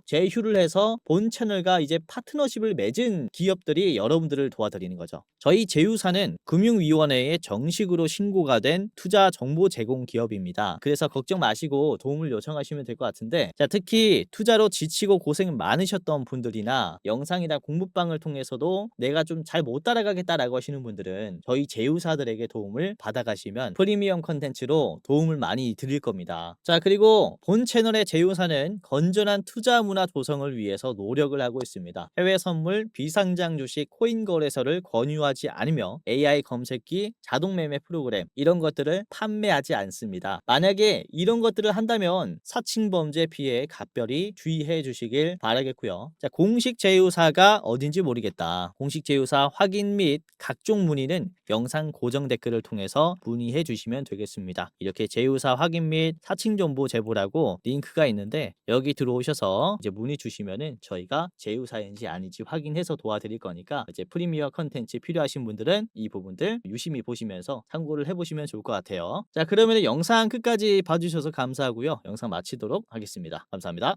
제휴를 해서 본 채널과 이제 파트너십을 맺은 기업들이 여러분들을 도와드리는 거죠. 저희 제휴사는 금융위원회에 정식으로 신고가 된 투자 정보 제공 기업입니다. 그래서 걱정 마시고 도움을 요청하시면 될 것 같은데 자, 특히 투자로 지치고 고생 많으셨던 분들이나 영상이나 공부방을 통해서도 내가 좀 잘 못 따라가겠다라고 하시는 분들은 저희 제휴사들에게 도움을 받아가시면 주시면 프리미엄 컨텐츠로 도움을 많이 드릴 겁니다. 자, 그리고 본 채널의 제휴사는 건전한 투자 문화 조성을 위해서 노력을 하고 있습니다. 해외 선물, 비상장 주식, 코인 거래소를 권유하지 않으며 AI 검색기, 자동 매매 프로그램 이런 것들을 판매하지 않습니다. 만약에 이런 것들을 한다면 사칭 범죄 피해에 각별히 주의해 주시길 바라겠고요. 자, 공식 제휴사가 어딘지 모르겠다. 공식 제휴사 확인 및 각종 문의는 영상 고정 댓글을 통해서 문의해 주시면 되겠습니다. 이렇게 제휴사 확인 및 사칭 정보 제보라고 링크가 있는데 여기 들어오셔서 이제 문의 주시면은 저희가 제휴사인지 아닌지 확인해서 도와드릴 거니까 이제 프리미어 컨텐츠 필요하신 분들은 이 부분들 유심히 보시면서 참고를 해보시면 좋을 것 같아요. 자, 그러면 영상 끝까지 봐주셔서 감사하고요. 영상 마치도록 하겠습니다. 감사합니다.